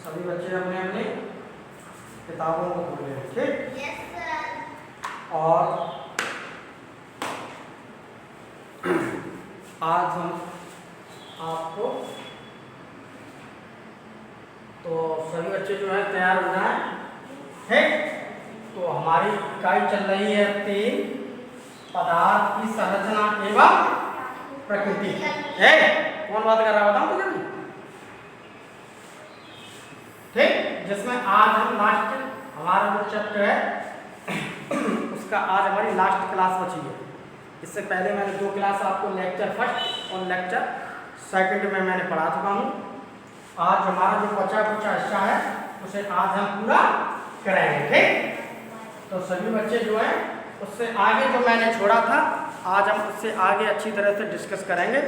सभी बच्चे अपने अपने किताबों को खोल लें, ठीक। Yes sir. और आज हम आपको तो सभी बच्चे जो है तैयार हो जाएं, ठीक। तो हमारी इकाई चल रही है 3 पदार्थ की संरचना एवं प्रकृति। है कौन बात कर रहा है बताओ तो जल्दी, ठीक। जिसमें आज हम लास्ट हमारा जो चैप्टर है उसका आज हमारी लास्ट क्लास बची है। इससे पहले मैंने 2 क्लास आपको लेक्चर फर्स्ट और लेक्चर सेकंड में मैंने पढ़ा चुका हूँ। आज हमारा जो बचा कुचा हिस्सा है उसे आज हम पूरा करेंगे, ठीक। तो सभी बच्चे जो हैं उससे आगे जो मैंने छोड़ा था आज हम उससे आगे अच्छी तरह से डिस्कस करेंगे।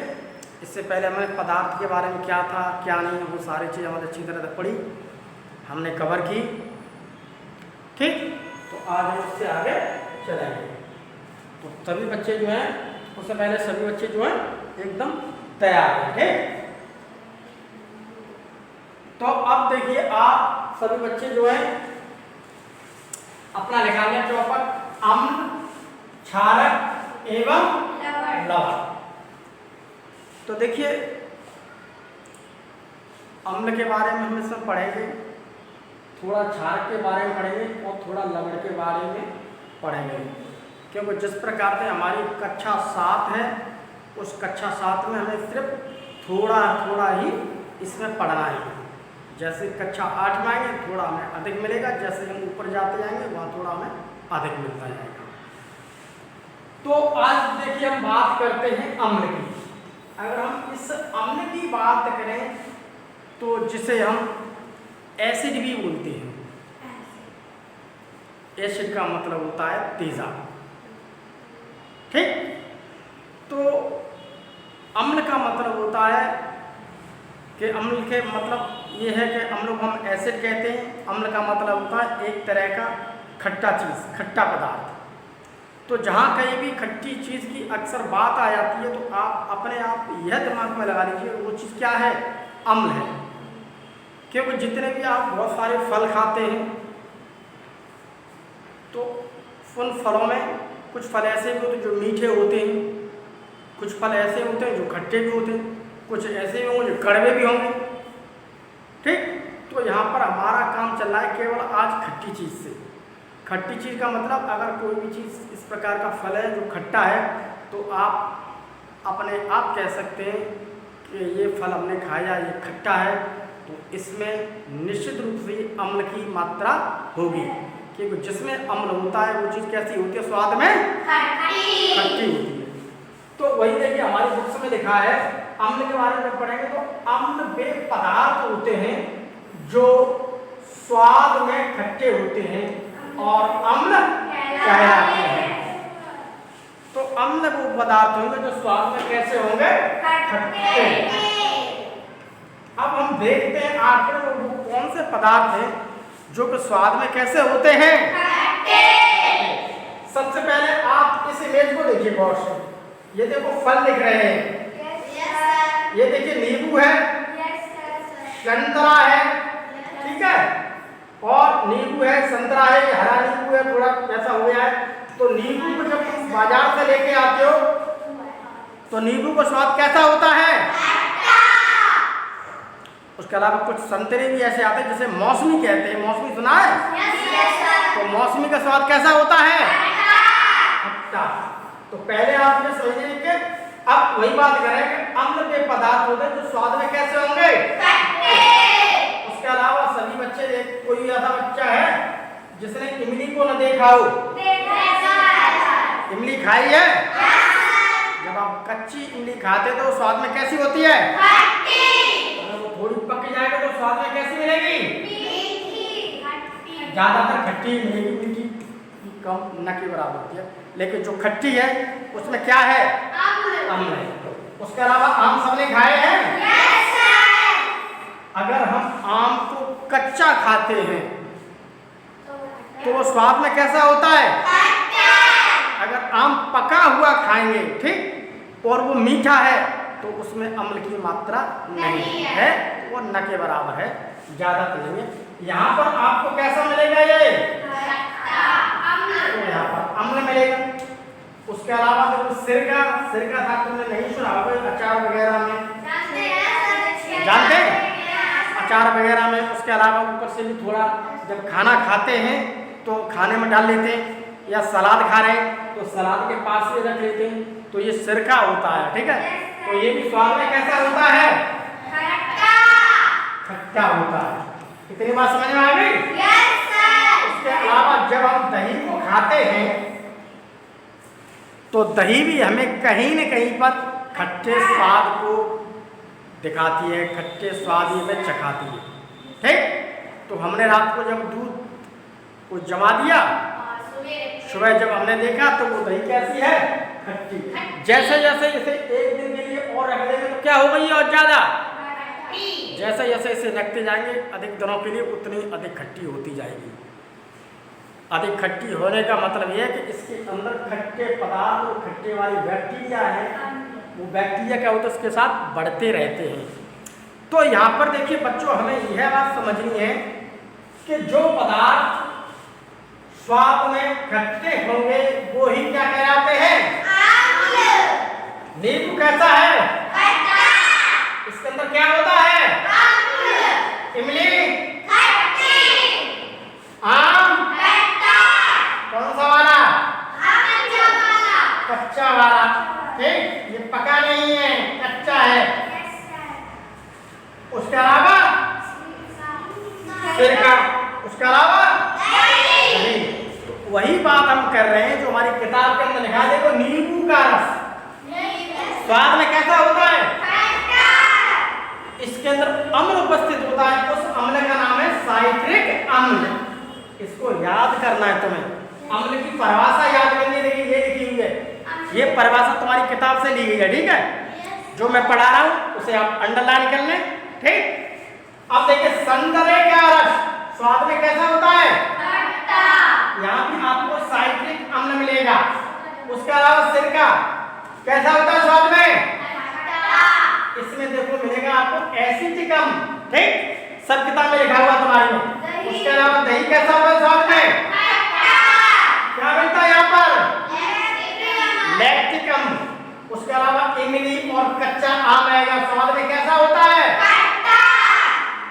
इससे पहले हमने पदार्थ के बारे में क्या था क्या नहीं वो सारी चीज़ हमने अच्छी तरह से पढ़ी, हमने कवर की, ठीक। तो आज हम उससे आगे चलेंगे। तो सभी बच्चे जो हैं उससे पहले सभी बच्चे जो हैं एकदम तैयार हैं, ठीक। तो अब देखिए आप सभी बच्चे जो हैं अपना लिखा लिया चौपट अम्ल, क्षारक एवं लवण। तो देखिए अम्ल के बारे में हम इसमें पढ़ेंगे, थोड़ा क्षारक के बारे में पढ़ेंगे और थोड़ा लवण के बारे में पढ़ेंगे। क्योंकि जिस प्रकार से हमारी कक्षा 7 है उस कक्षा 7 में हमें सिर्फ थोड़ा थोड़ा ही इसमें पढ़ना है। जैसे कक्षा 8 में आएंगे थोड़ा हमें अधिक मिलेगा, जैसे हम ऊपर जाते जाएंगे वहाँ थोड़ा हमें अधिक मिलता जाएगा। तो आज देखिए हम बात करते हैं अम्ल की। अगर हम इस अम्ल की बात करें तो जिसे हम एसिड भी बोलते हैं। एसिड का मतलब होता है तेजाब, ठीक। तो अम्ल का मतलब होता है कि अम्ल के मतलब ये है कि अम्ल को हम एसिड कहते हैं। अम्ल का मतलब होता है एक तरह का खट्टा चीज़, खट्टा पदार्थ। तो जहाँ कहीं भी खट्टी चीज़ की अक्सर बात आ जाती है तो आप अपने आप यह दिमाग में लगा लीजिए वो चीज़ क्या है, अम्ल है। क्योंकि जितने भी आप बहुत सारे फल खाते हैं तो उन फलों में कुछ फल ऐसे भी होते हैं जो मीठे होते हैं, कुछ फल ऐसे होते हैं जो खट्टे भी होते हैं, कुछ ऐसे भी होंगे जो कड़वे भी होंगे, ठीक। तो यहाँ पर हमारा काम चल रहा है केवल आज खट्टी चीज़ से। खट्टी चीज़ का मतलब अगर कोई भी चीज़ इस प्रकार का फल है जो खट्टा है तो आप अपने आप कह सकते हैं कि ये फल हमने खाया ये खट्टा है, तो इसमें निश्चित रूप से अम्ल की मात्रा होगी। क्योंकि जिसमें अम्ल होता है वो चीज़ कैसी होती है, स्वाद में खट्टी होती है। तो वही देखिए हमारी बुक्स में लिखा है अम्ल के बारे में पढ़ेंगे तो अम्ल वे पदार्थ होते हैं जो स्वाद में खट्टे होते हैं और अम्ल कहलाते हैं। तो अम्ल वो पदार्थ होंगे जो स्वाद में कैसे होंगे, खट्टे। अब हम देखते हैं आखिर वो कौन से पदार्थ हैं जो कि स्वाद में कैसे होते हैं, सबसे पहले आप इस इमेज को देखिए गौर से। ये देखो फल दिख रहे हैं, ये देखिए नींबू है, संतरा है, ठीक है, और नींबू है, संतरा है, ये हरा नींबू है, थोड़ा ऐसा हो गया है। तो नींबू को जब तुम बाजार से लेके आते हो तो नींबू का स्वाद कैसा होता है, उसके अलावा कुछ संतरे भी ऐसे आते हैं जिसे मौसमी कहते हैं। मौसमी सुना है? तो मौसमी का स्वाद कैसा होता है, खट्टा। तो पहले आपने समझिए कि अब वही बात करें कि अम्ल के पदार्थ होते हैं जो स्वाद में कैसे होंगे, उसके अलावा सभी बच्चे कोई ऐसा बच्चा है जिसने इमली को न देखा हो? इमली खाई है? जब आप कच्ची इमली खाते तो स्वाद में कैसी होती है, अगर वो थोड़ी पक जाएगा तो स्वाद में कैसी मिलेगी, ज्यादातर खट्टी मिलेगी, मीठी कम न के बराबर होती है। लेकिन जो खट्टी है उसमें क्या है, अम्ल है। उसके अलावा आम सबने खाए हैं? अगर हम आम को कच्चा खाते हैं तो वो स्वाद में कैसा होता है, अगर आम पका हुआ खाएंगे, ठीक, और वो मीठा है तो उसमें अम्ल की मात्रा नहीं है, वो न के बराबर है। ज़्यादा तलेंगे। यहाँ पर आपको कैसा मिलेगा ये? तो यहाँ पर अम्ल मिलेगा। उसके अलावा देखो सिरका था, तुमने नहीं सुना होगा अचार वगैरह में, जानते हैं अचार वगैरह में। उसके अलावा ऊपर से भी थोड़ा जब खाना खाते हैं तो खाने में डाल लेते हैं, या सलाद खा रहे हैं तो सलाद के पास में रख लेते हैं, तो ये सिरका होता है। ठीक है, तो ये भी स्वाद में कैसा होता है? खट्टा होता है। इतनी बात समझ में आ गई? उसके अलावा जब हम दही को खाते हैं तो दही भी हमें कहीं न कहीं पर खट्टे स्वाद को दिखाती है, खट्टे स्वाद ही हमें चखाती है। ठीक, तो हमने रात को जब दूध को जमा दिया, सुबह जब हमने देखा तो वो दही कैसी है? खट्टी। जैसे जैसे इसे एक दिन के लिए और रख देंगे तो क्या हो गई और ज़्यादा? जैसे जैसे इसे रखते जाएंगे अधिक दिनों के लिए उतनी अधिक खट्टी होती जाएगी। अधिक खट्टी होने का मतलब यह है कि इसके अंदर खट्टे पदार्थ और खट्टे वाली बैक्टीरिया है, वो बैक्टीरिया क्या होता है उसके साथ बढ़ते रहते हैं। तो यहाँ पर देखिए बच्चों, हमें यह बात समझनी है कि जो पदार्थ स्वाद में खट्टे होंगे वो ही क्या कहलाते हैं? नींबू कैसा है? इसके अंदर क्या होता है? इमली, आम, कौन सा वाला? कच्चा वाला। ठीक, ये पका नहीं है, कच्चा है। उसके अलावा सिरका, उसके अलावा दही। तो वही बात हम कर रहे हैं जो हमारी किताब के अंदर लिखा है। देखो, नींबू का रस स्वाद में कैसा होता है? इसके अंदर अम्ल उपस्थित होता है, उस अम्ल का नाम है साइट्रिक अम्ल। इसको याद करना है तुम्हें। अम्ल की परिभाषा याद करनी है। देखिए ये लिखी हुई है, ये परिभाषा तुम्हारी किताब से ली गई है। ठीक है, जो मैं पढ़ा रहा हूं उसे आप अंडरलाइन कर लें। ठीक, अब देखिए संतरे का रस स्वाद में कैसा होता है? यहाँ भी आपको साइट्रिक अम्ल मिलेगा। उसके अलावा सिरका कैसा होता है स्वाद में? इसमें देखो मिलेगा आपको एसिटिक अम्ल। ठीक, सब किताब में लिखा हुआ तुम्हारी में। उसके अलावा दही कैसा होता है स्वाद में? क्या मिलता है यहाँ पर? लैक्टिक अम्ल। उसके अलावा इमली और कच्चा आम आएगा, स्वाद में कैसा होता है?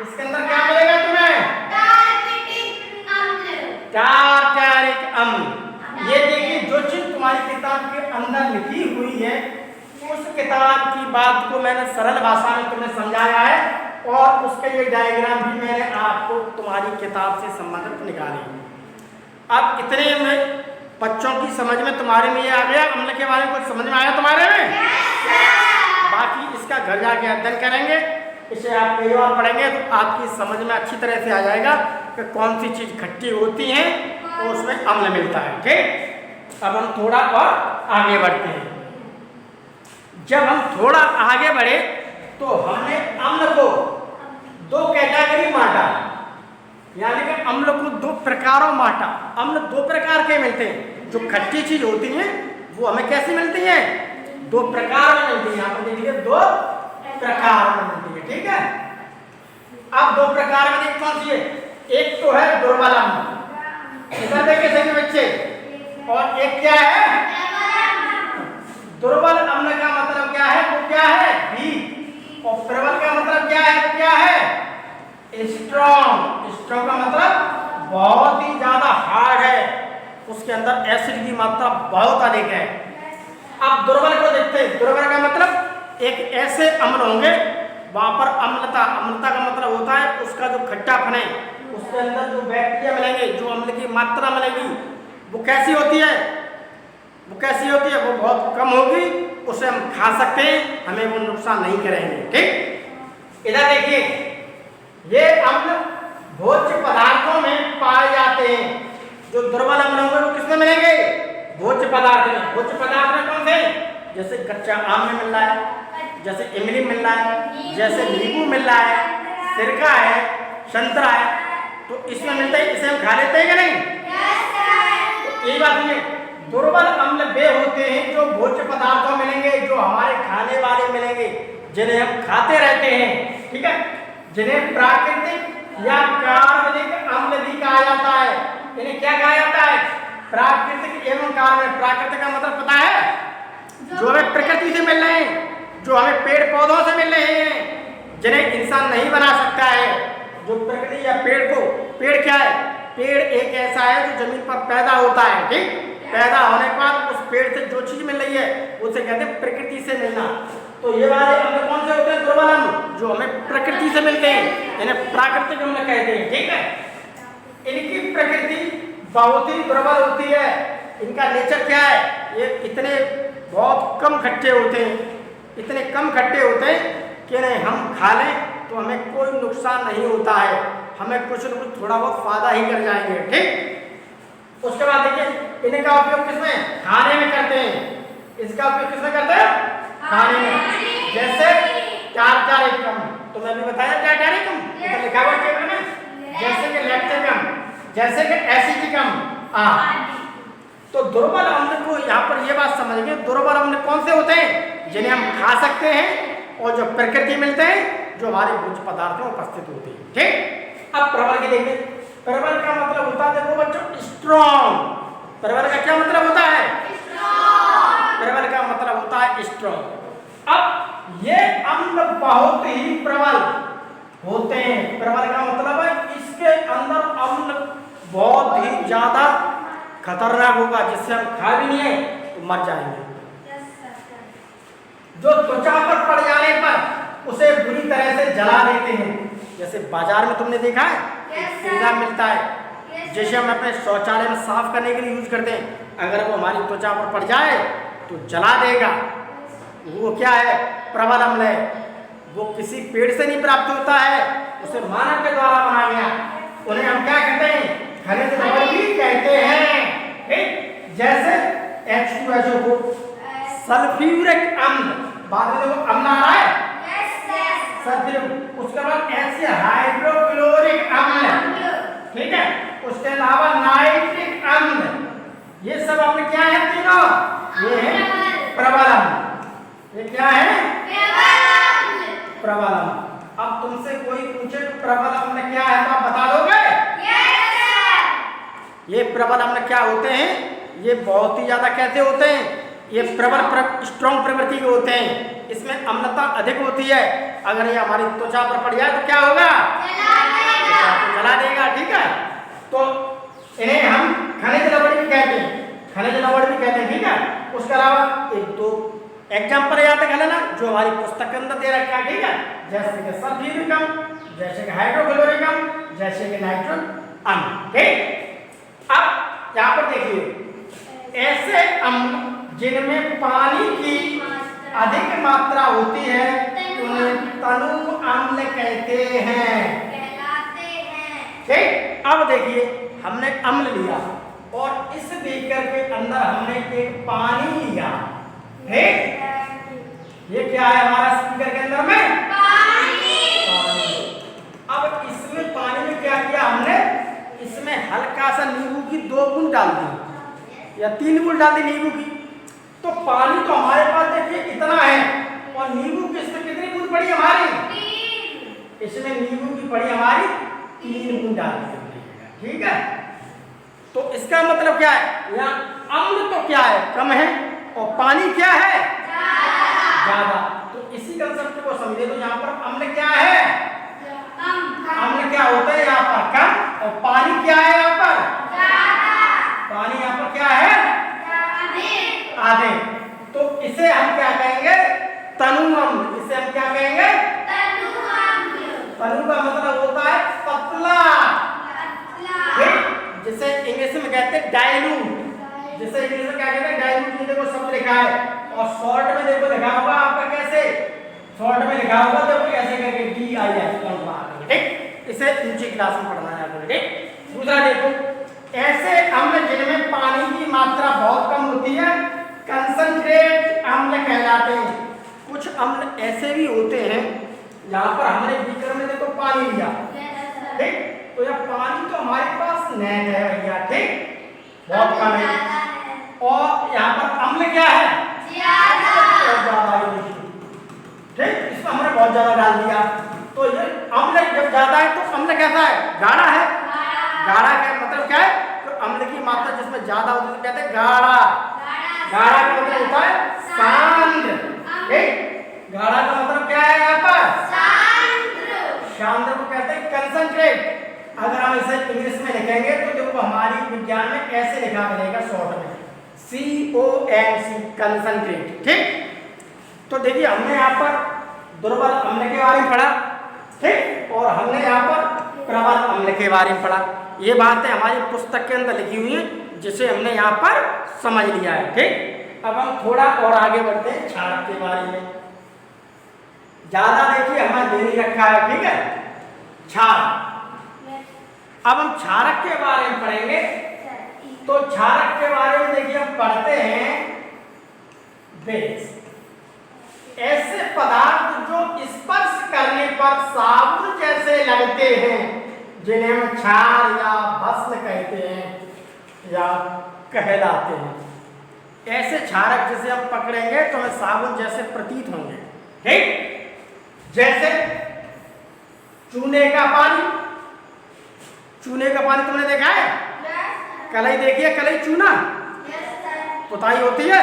इसके अंदर क्या मिलेगा तुम्हें? टार्टारिक अम्ल। ये देखिए जो चीज तुम्हारी किताब के अंदर लिखी हुई है उस किताब की बात को मैंने सरल भाषा में तुम्हें समझाया है, और उसके ये डायग्राम भी मैंने आपको तुम्हारी किताब से संबंधित निकाले। अब इतने में बच्चों की समझ में तुम्हारे में ये आ गया, अम्ल के बारे में कुछ समझ में आया तुम्हारे में? बाकी इसका घर जाके अध्ययन करेंगे, इसे आप कई बार पढ़ेंगे तो आपकी समझ में अच्छी तरह से आ जाएगा कि कौन सी चीज़ खट्टी होती है और उसमें अम्ल मिलता है। ठीक, अब हम थोड़ा और आगे बढ़ते हैं। जब हम थोड़ा आगे बढ़े तो हमने अम्ल को दो कैटेगरी बांटा, यानी कि अम्ल को दो प्रकारों बांटा। अम्ल दो प्रकार के मिलते हैं। जो खट्टी चीज होती है वो हमें कैसी मिलती है? दो प्रकार में मिलती है। यहाँ पर देखिए दो प्रकार में मिलती है। ठीक है, अब दो प्रकार में देखिए कौन सी है? एक तो है दुर्बल अम्ल, इधर देखिए सभी बच्चे, और एक क्या है? दुर्बल अम्ल का मतलब क्या है? वो क्या है? वीक। और प्रबल का मतलब क्या है? वो क्या है? स्ट्रॉन्ग। स्ट्रॉन्ग का मतलब बहुत ही ज्यादा हार्ड है, उसके अंदर एसिड की मात्रा बहुत अधिक है। अब दुर्बल को देखते हैं। दुर्बल का मतलब एक ऐसे अम्ल होंगे वहां पर अम्लता का मतलब होता है उसका जो खट्टापन है, उसके अंदर जो बैक्टीरिया मिलेंगे, जो अम्ल की मात्रा मिलेगी वो कैसी होती है? वो कैसी होती है? वो बहुत कम होगी, उसे हम खा सकते हैं, हमें वो नुकसान नहीं करेंगे। ठीक, इधर देखिए ये अम्ल भोज्य पदार्थों में पाए जाते हैं। जो दुर्बल अम्ल होंगे वो किसमें मिलेंगे? भोज्य पदार्थ में। भोज्य पदार्थ में कौन से? जैसे कच्चा आम में मिल रहा है, जैसे इमली मिल रहा है, जैसे नींबू मिल रहा है, सिरका है, संतरा है, तो इसमें मिलता है, इसे हम खा लेते हैं कि नहीं? तो यही बात है, दुर्बल अम्ल वे होते हैं जो भोज्य पदार्थों मिलेंगे, जो हमारे खाने वाले मिलेंगे, जिन्हें हम खाते रहते हैं। ठीक है, जिन्हें प्राकृतिक या कार्बनिक अम्ल भी कहा जाता है। इन्हें क्या कहा जाता है? प्राकृतिक एवं कार्बनिक। प्राकृतिक का मतलब पता है? जो हमें प्रकृति से मिल रहे हैं, जो हमें पेड़ पौधों से मिल रहे हैं, जिन्हें इंसान नहीं बना सकता है। जो प्रकृति या पेड़ क्या है? पेड़ एक ऐसा है जो जमीन पर पैदा होता है, ठीक? पैदा होने के बाद उस पेड़ से जो चीज मिल रही है उसे कहते हैं प्रकृति से मिलना। तो ये वाले अम्ल कौन से होते हैं? दुर्बल अम्ल, जो हमें प्रकृति से मिलते हैं, इन्हें प्राकृतिक अम्ल कहते हैं, ठीक है। इनकी प्रकृति बहुत ही दुर्बल होती है। इनका नेचर क्या है? ये इतने बहुत कम खट्टे होते हैं, इतने कम खट्टे होते हैं कि इन्हें हम खा लें तो हमें कोई नुकसान नहीं होता है, हमें कुछ न कुछ थोड़ा बहुत फायदा ही कर जाएंगे, ठीक। उसके बाद देखिए इनका उपयोग किसमें? खाने में करते हैं। इसका उपयोग किसमें करते हैं? खाने में। जैसे टारटारिकम, तो मैं भी बताया टारटारिकम, तो लिखा हुआ टेबल में, जैसे कि लैक्टिकम, जैसे कि एसिटिकम। तो दुर्बल अम्ल को यहाँ पर ये बात समझिए, दुर्बल अम्ल कौन से होते हैं? जिन्हें हम खा सकते हैं और जो प्रकृति मिलते हैं, जो हमारे भोज्य पदार्थों में उपस्थित होते हैं, ठीक। अब प्रबल की देखिए, प्रबल का मतलब होता है, देखो बच्चों, स्ट्रॉन्ग। प्रबल का क्या मतलब होता है? प्रबल का मतलब होता है स्ट्रॉन्ग। अब ये अम्ल बहुत ही प्रबल होते हैं। प्रबल का मतलब है इसके अंदर अम्ल बहुत ही ज्यादा खतरनाक होगा, जिससे हम खा भी नहीं है तो मर जाएंगे। जो त्वचा पर पड़ जाने पर उसे बुरी तरह से जला देते हैं। जैसे बाजार में तुमने देखा है, तेजाब मिलता है, जैसे हम अपने शौचालय में साफ करने के लिए यूज करते हैं, अगर वो हमारी त्वचा पर पड़ जाए तो जला देगा। वो क्या है? प्रबल अम्ल है। वो किसी पेड़ से नहीं प्राप्त होता है, उसे मानव के द्वारा बनाया गया। उन्हें हम क्या कहते हैं? खनिज लवण भी कहते हैं, ठीक। जैसे H2SO4, सल्फ्यूरिक अम्ल, बाद में वो अम्ल आ रहा है सल्फ्यूरिक। उसके बाद ऐसे हाइड्रोक्लोरिक अम्ल, ठीक है। उसके अलावा नाइट्रिक अम्ल, ये सब अम्ल क्या है? तीनों ये है प्रबल अम्ल। ये क्या है? प्रबल अम्ल। अब तुमसे कोई पूछे प्रबल अम्ल क्या है तो आप बता दोगे? ये प्रबल अम्ल क्या होते हैं? ये बहुत ही ज्यादा कैसे होते हैं? ये प्रबल स्ट्रॉन्ग प्रवृत्ति के होते हैं। इसमें अम्लता अधिक होती है। अगर ये हमारी त्वचा पर पड़ जाए तो क्या होगा? जला देगा, ठीक है। तो इन्हें हम खनिज लवण भी कहते हैं, खनिज लवण भी कहते हैं, ठीक है। उसके अलावा एक दो एग्जाम्पल याद कर लेना जो हमारी पुस्तक के अंदर दे रखा है, ठीक है। जैसे कि सल्फ्यूरिक अम्ल, जैसे कि हाइड्रोक्लोरिक अम्ल, जैसे कि नाइट्रिक अम्ल, ठीक। अब यहाँ पर देखिए, ऐसे अम्ल जिनमें पानी की अधिक मात्रा होती है उन्हें तनु अम्ल कहते हैं, ठीक। अब देखिए हमने अम्ल लिया और इस बीकर के अंदर हमने एक पानी लिया, ठीक। ये क्या है हमारा स्पीकर के अंदर में? पानी। अब इसमें पानी में क्या किया हमने? इसमें हल्का सा नींबू की 2 बूंद डाल दी या 3 बूंद डाल दी नींबू की। तो पानी तो हमारे पास देखिए इतना है और नींबू की इसमें कितनी बूंद पड़ी हमारी? 3। इसमें नींबू की पड़ी हमारी 3 बूंद डाल दी, ठीक है। तो इसका मतलब क्या है? यहाँ अम्ल तो क्या है? कम है और पानी क्या है? ज्यादा। तो इसी कंसेप्ट को समझे तो यहाँ पर अम्ल क्या है? अम्ल क्या होता है यहाँ पर? कम। और पानी क्या है यहाँ पर? पानी यहाँ पर क्या है? आधे। तो इसे हम क्या कहेंगे? तनु अम्ल। इसे हम क्या कहेंगे? तनु का मतलब होता है पतला, ठीक। जिसे इंग्लिश में कहते हैं डाइल्यूट। जिसे इंग्लिश में क्या कहते हैं? डाइल्यूट। ये देखो शब्द लिखा है और शॉर्ट में देखो लिखा होगा आपका कैसे? शॉर्ट में लिखा होगा देखो कैसे करके DIS, ठीक। इसे ऊंची क्लास में पढ़ना है आपको, ठीक। दूसरा देखो, ऐसे अम्ल जिनमें पानी की मात्रा बहुत कम होती है कंसंट्रेट अम्ल कहलाते हैं। कुछ अम्ल ऐसे भी होते हैं, यहाँ पर हमने बीकर में देखो पानी लिया, ठीक। तो यह पानी तो हमारे पास नहीं है भैया, ठीक, बहुत कम है। और यहाँ पर अम्ल क्या है? ज्यादा, ठीक। इसमें हमने बहुत ज्यादा डाल दिया। तो ये अम्ल जब ज़्यादा है तो अम्ल कैसा है? गाढ़ा है। गाढ़ा का मतलब क्या है? तो अम्ल की मात्रा जिसमें ज़्यादा होती है तो कहते हैं गाढ़ा। गाढ़ा का मतलब होता है सांद्र। ठीक, गाढ़ा का मतलब क्या है यहाँ पर? सांद्र को कहते हैं कंसंट्रेट। अगर हम इसे इंग्लिश में लिखेंगे तो देखो हमारी विज्ञान में ऐसे लिखा मिलेगा शॉर्ट में CONC कंसंट्रेट। ठीक, तो देखिए हमने यहाँ पर दुर्बल अम्ल के बारे में पढ़ा, ठीक, और हमने यहाँ पर प्रबल अम्ल के बारे में पढ़ा। ये बातें हमारी पुस्तक के अंदर लिखी हुई हैं जिसे हमने यहाँ पर समझ लिया है। ठीक, अब हम थोड़ा और आगे बढ़ते हैं क्षारक के बारे में। ज्यादा देखिए हमारे दे नहीं रखा है, ठीक है, क्षारक। अब हम क्षारक के बारे में पढ़ेंगे तो क्षारक के बारे में देखिए हम पढ़ते हैं बेस, ऐसे पदार्थ जो स्पर्श करने पर साबुन जैसे लगते हैं जिन्हें हम क्षार या भस्म कहते हैं या कहलाते हैं। ऐसे क्षारक जिसे हम पकड़ेंगे तो हमें साबुन जैसे प्रतीत होंगे। ठीक, जैसे चूने का पानी। चूने का पानी तुमने देखा है? कलई देखिए, कलई चूना पुताई होती है।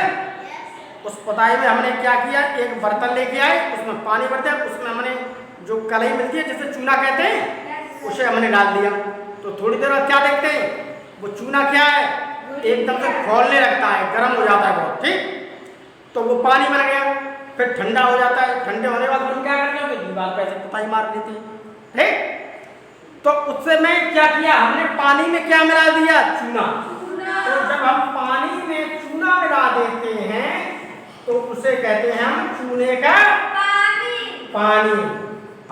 उस पुताई में हमने क्या किया, एक बर्तन लेके आए, उसमें पानी भरते हैं, उसमें हमने जो कलई मिलती है जिसे चूना कहते हैं उसे हमने डाल दिया। तो थोड़ी देर बाद क्या देखते हैं, वो चूना क्या है, एकदम से खौलने लगता है, गर्म हो जाता है बहुत। ठीक, तो वो पानी बन गया, फिर ठंडा हो जाता है। ठंडे होने के बाद हम क्या करते हैं, दीवार पे ऐसे पुताई मार देते हैं। ठीक, तो उससे मैं क्या किया, हमने पानी में क्या मिला दिया, चूना। तो जब हम पानी में चूना मिला देते हैं तो उसे कहते हैं हम चूने का पानी।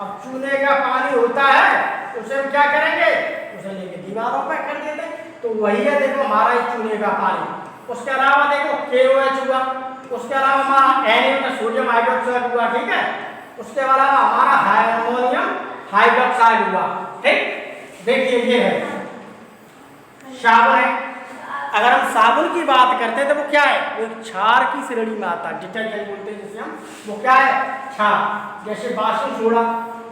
अब चूने का पानी होता है उसे हम क्या करेंगे, उसे लेके दीवारों पर कर देते हैं। तो वही है, देखो हमारा ही चूने का पानी। उसके अलावा देखो KOH हुआ, उसके अलावा हमारा Na सोडियम हाइड्रोक्साइड हुआ। ठीक है, उसके अलावा हमारा अमोनियम हाइड्रोक्साइड हुआ। ठीक, देखिए ये है साबुन है। अगर हम साबुन की बात करते हैं तो वो क्या है, वो क्षार की श्रेणी में आता है। डिटर्जेंट बोलते हैं जिसे हम, वो क्या है, क्षार। जैसे बासन सोडा,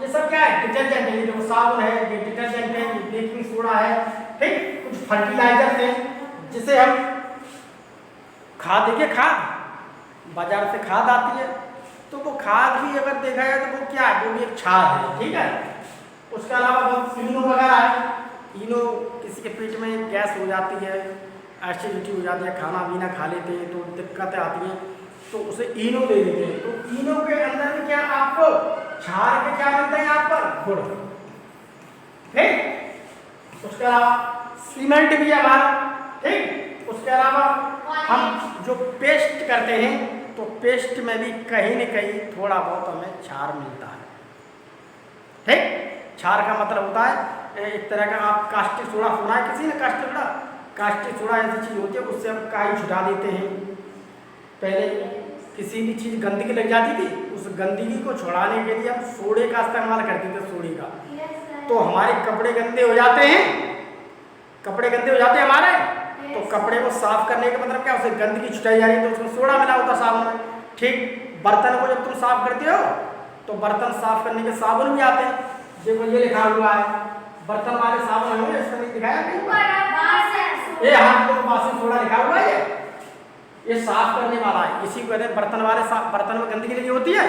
ये सब क्या है, डिटर्जेंट है। ये जो साबुन है, ये डिटर्जेंट है, ये बेकिंग सोडा है। ठीक, कुछ फर्टिलाइजर हैं जिसे हम खाद, देखिए खाद बाजार से खाद आती है, तो वो खाद भी अगर देखा जाए तो वो क्या है, वो भी एक क्षार है। ठीक है, उसके अलावा बहुत इनो वगैरह है। इनो किसी के पेट में गैस हो जाती है, एसिडिटी हो जाती है, खाना पीना खा लेते हैं तो दिक्कतें आती हैं, तो उसे इनो दे देते हैं। तो इनो के अंदर में क्या आपको क्षार के क्या मिलते हैं, यहाँ पर गुण। ठीक, उसके अलावा सीमेंट भी है हमारा। ठीक, उसके अलावा हम जो पेस्ट करते हैं तो पेस्ट में भी कहीं न कहीं थोड़ा बहुत हमें क्षार मिलता है। ठीक, क्षार का मतलब होता है एक तरह का, आप कास्टिक सोडा सुना है किसी ने, कास्टिक सोडा? कास्टिक सोडा ऐसी चीज़ होती है उससे हम काई छुटा देते हैं। पहले किसी भी चीज़ गंदगी लग जाती थी, उस गंदगी को छुड़ाने के लिए हम सोडे का इस्तेमाल करते थे, सोडे का। तो हमारे कपड़े गंदे हो जाते हैं, कपड़े गंदे हो जाते हैं हमारे, तो कपड़े को साफ करने का मतलब क्या, उसे गंदगी छुटाई जा रही है तो उसमें सोडा मिला होता साबुन में। ठीक, बर्तन को जब तुम साफ करते हो तो बर्तन साफ करने के साबुन भी आते हैं। देखो ये लिखा हुआ है, बर्तन वाले साबुन है, इसमें नहीं दिखाया कहीं, ये हाथ को बासन सोडा लिखा हुआ है, ये साफ करने वाला है। इसी को कहते हैं बर्तन वाले साफ। बर्तन में गंदगी लगी होती है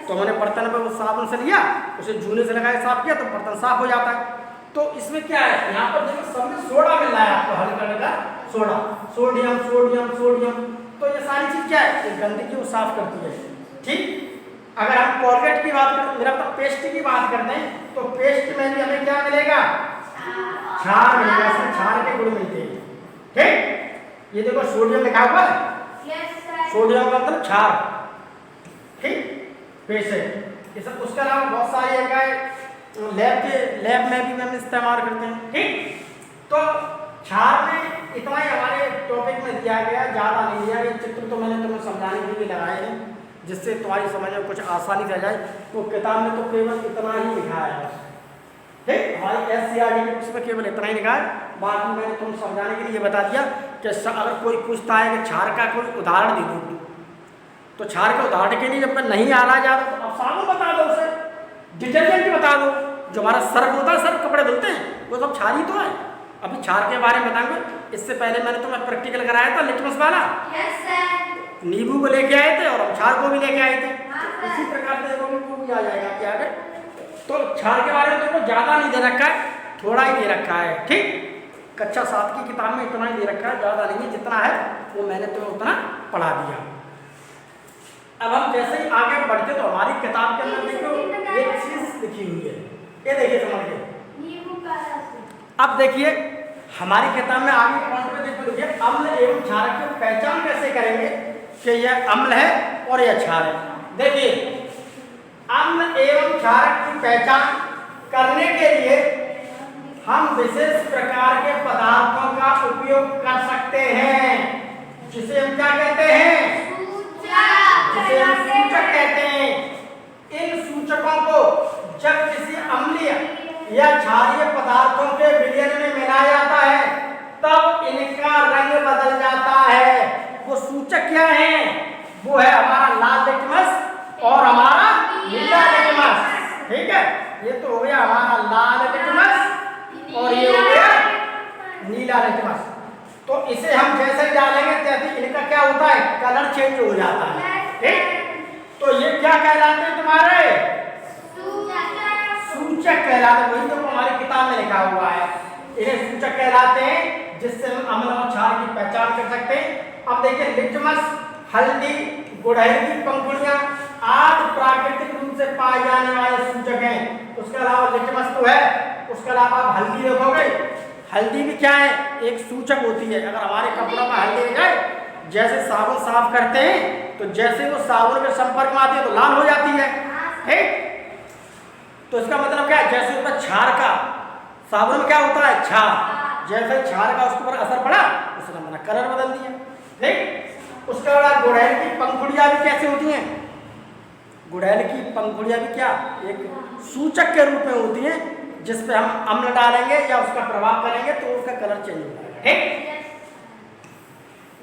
तो हमने बर्तन पे वो साबुन से लिया, उसे जूने से लगाया, साफ किया तो बर्तन साफ हो जाता है। तो इसमें क्या है, यहाँ पर देखो सब में सोडा मिल रहा है आपको, हर कलर का सोडा, सोडियम सोडियम सोडियम। तो ये सारी चीज क्या है, ये गंदगी को साफ करती है। ठीक, अगर हम कोलगेट की बात करें, मेरा मतलब पेस्ट की बात करते हैं, तो पेस्ट में भी हमें क्या मिलेगा, क्षार मिलेगा, इसमें क्षार के गुण मिलते हैं। ठीक, ये देखो सोडियम लिखा हुआ है, सोडियम का मतलब क्षार। ठीक, पेस्ट है ये सब। उसके अलावा बहुत सारी जगह लैब में भी हम इस्तेमाल करते हैं। ठीक, तो क्षार में इतना ही हमारे टॉपिक में दिया गया, ज़्यादा नहीं दिया गया। चित्र तो मैंने तुम्हें समझाने के लिए लगाए हैं जिससे तुम्हारी समझ में कुछ आसानी से आ जाए। तो किताब में तो केवल इतना ही लिखा है। ठीक, हमारी SCRT की बुक्स में केवल इतना ही लिखा है, बाकी मैंने तुम समझाने के लिए बता दिया कि अगर कोई पूछता है कि क्षार का कोई उदाहरण दे दो, तो क्षार के उदाहरण के लिए जब नहीं आ रहा ज़्यादा तो अब साबुन बता दो, उसे डिटर्जेंट बता दो, जो हमारा सर्फ होता है, सर्फ कपड़े धुलते हैं, वो सब क्षार ही तो है। अभी क्षार के बारे में बताऊंगा। इससे पहले मैंने तुम्हें प्रैक्टिकल कराया था लिटमस वाला। Yes sir. नींबू को लेके आए थे और हम क्षार को भी लेके आए थे। हाँ, इसी प्रकार से वो भी आ जाएगा आपके आगे। तो क्षार के बारे में तुमको ज़्यादा नहीं दे रखा है, थोड़ा ही दे रखा है, ठीक। कक्षा 7 की किताब में इतना ही दे रखा है, ज़्यादा नहीं है। जितना है वो मैंने तुम्हें उतना पढ़ा दिया। अब हम जैसे ही आगे बढ़ते तो हमारी किताब के अंदर देखो एक चीज लिखी हुई है, ये देखिए समझ के। अब देखिए हमारी किताब में आगे पॉइंट पे देखो, देखिए अम्ल एवं क्षारक की पहचान कैसे करेंगे कि यह अम्ल है और यह क्षार है। देखिए अम्ल एवं क्षारक की पहचान करने के लिए हम विशेष प्रकार के पदार्थों का उपयोग कर सकते हैं, जिसे हम क्या कहते हैं, जिसे हम सूचक कहते हैं। इन सूचकों को जब किसी अम्लीय या क्षारीय पदार्थों के विलयन में मिलाया जाता है तब इनका रंग बदल जाता है। वो सूचक क्या है, वो है हमारा लाल लिटमस और हमारा नीला लिटमस, ठीक है। ये तो हो गया हमारा लाल लिटमस और ये हो गया नीला लिटमस। तो इसे हम जैसे ही डालेंगे तैसे इनका क्या होता है, कलर चेंज हो जाता है, ठीक। तो ये क्या कहलाते हैं तुम्हारे, सूचक कहलाते हैं। वही तो हमारी किताब में लिखा हुआ है, इन्हें सूचक कहलाते हैं, जिससे हम अम्ल और क्षार की पहचान कर सकते हैं। अब देखिए लिटमस, हल्दी, गुड़हल की पंखुड़ियां आदि प्राकृतिक रूप से पाए जाने वाले सूचक हैं। उसके अलावा लिटमस तो है, उसके अलावा आप हल्दी देखोगे, हल्दी भी क्या है, एक सूचक होती है। अगर हमारे कपड़ों में हल्दी हो जाए, जैसे साबुन साफ करते हैं तो जैसे वो साबुन के संपर्क में आती है तो लाल हो जाती है, ठीक। तो इसका मतलब क्या है, जैसे ऊपर क्षार का, साबुन में क्या होता है, क्षार, जैसे क्षार का उसके ऊपर असर पड़ा उसने अपना कलर बदल दिया, ठीक। उसके बाद गुड़हल की पंखुड़ियां भी कैसे होती हैं, गुड़हल की पंखुड़ियां भी क्या एक सूचक के रूप में होती हैं, जिस पे हम अम्ल डालेंगे या उसका प्रभाव करेंगे तो उसका कलर चेंज हो जाएगा, ठीक।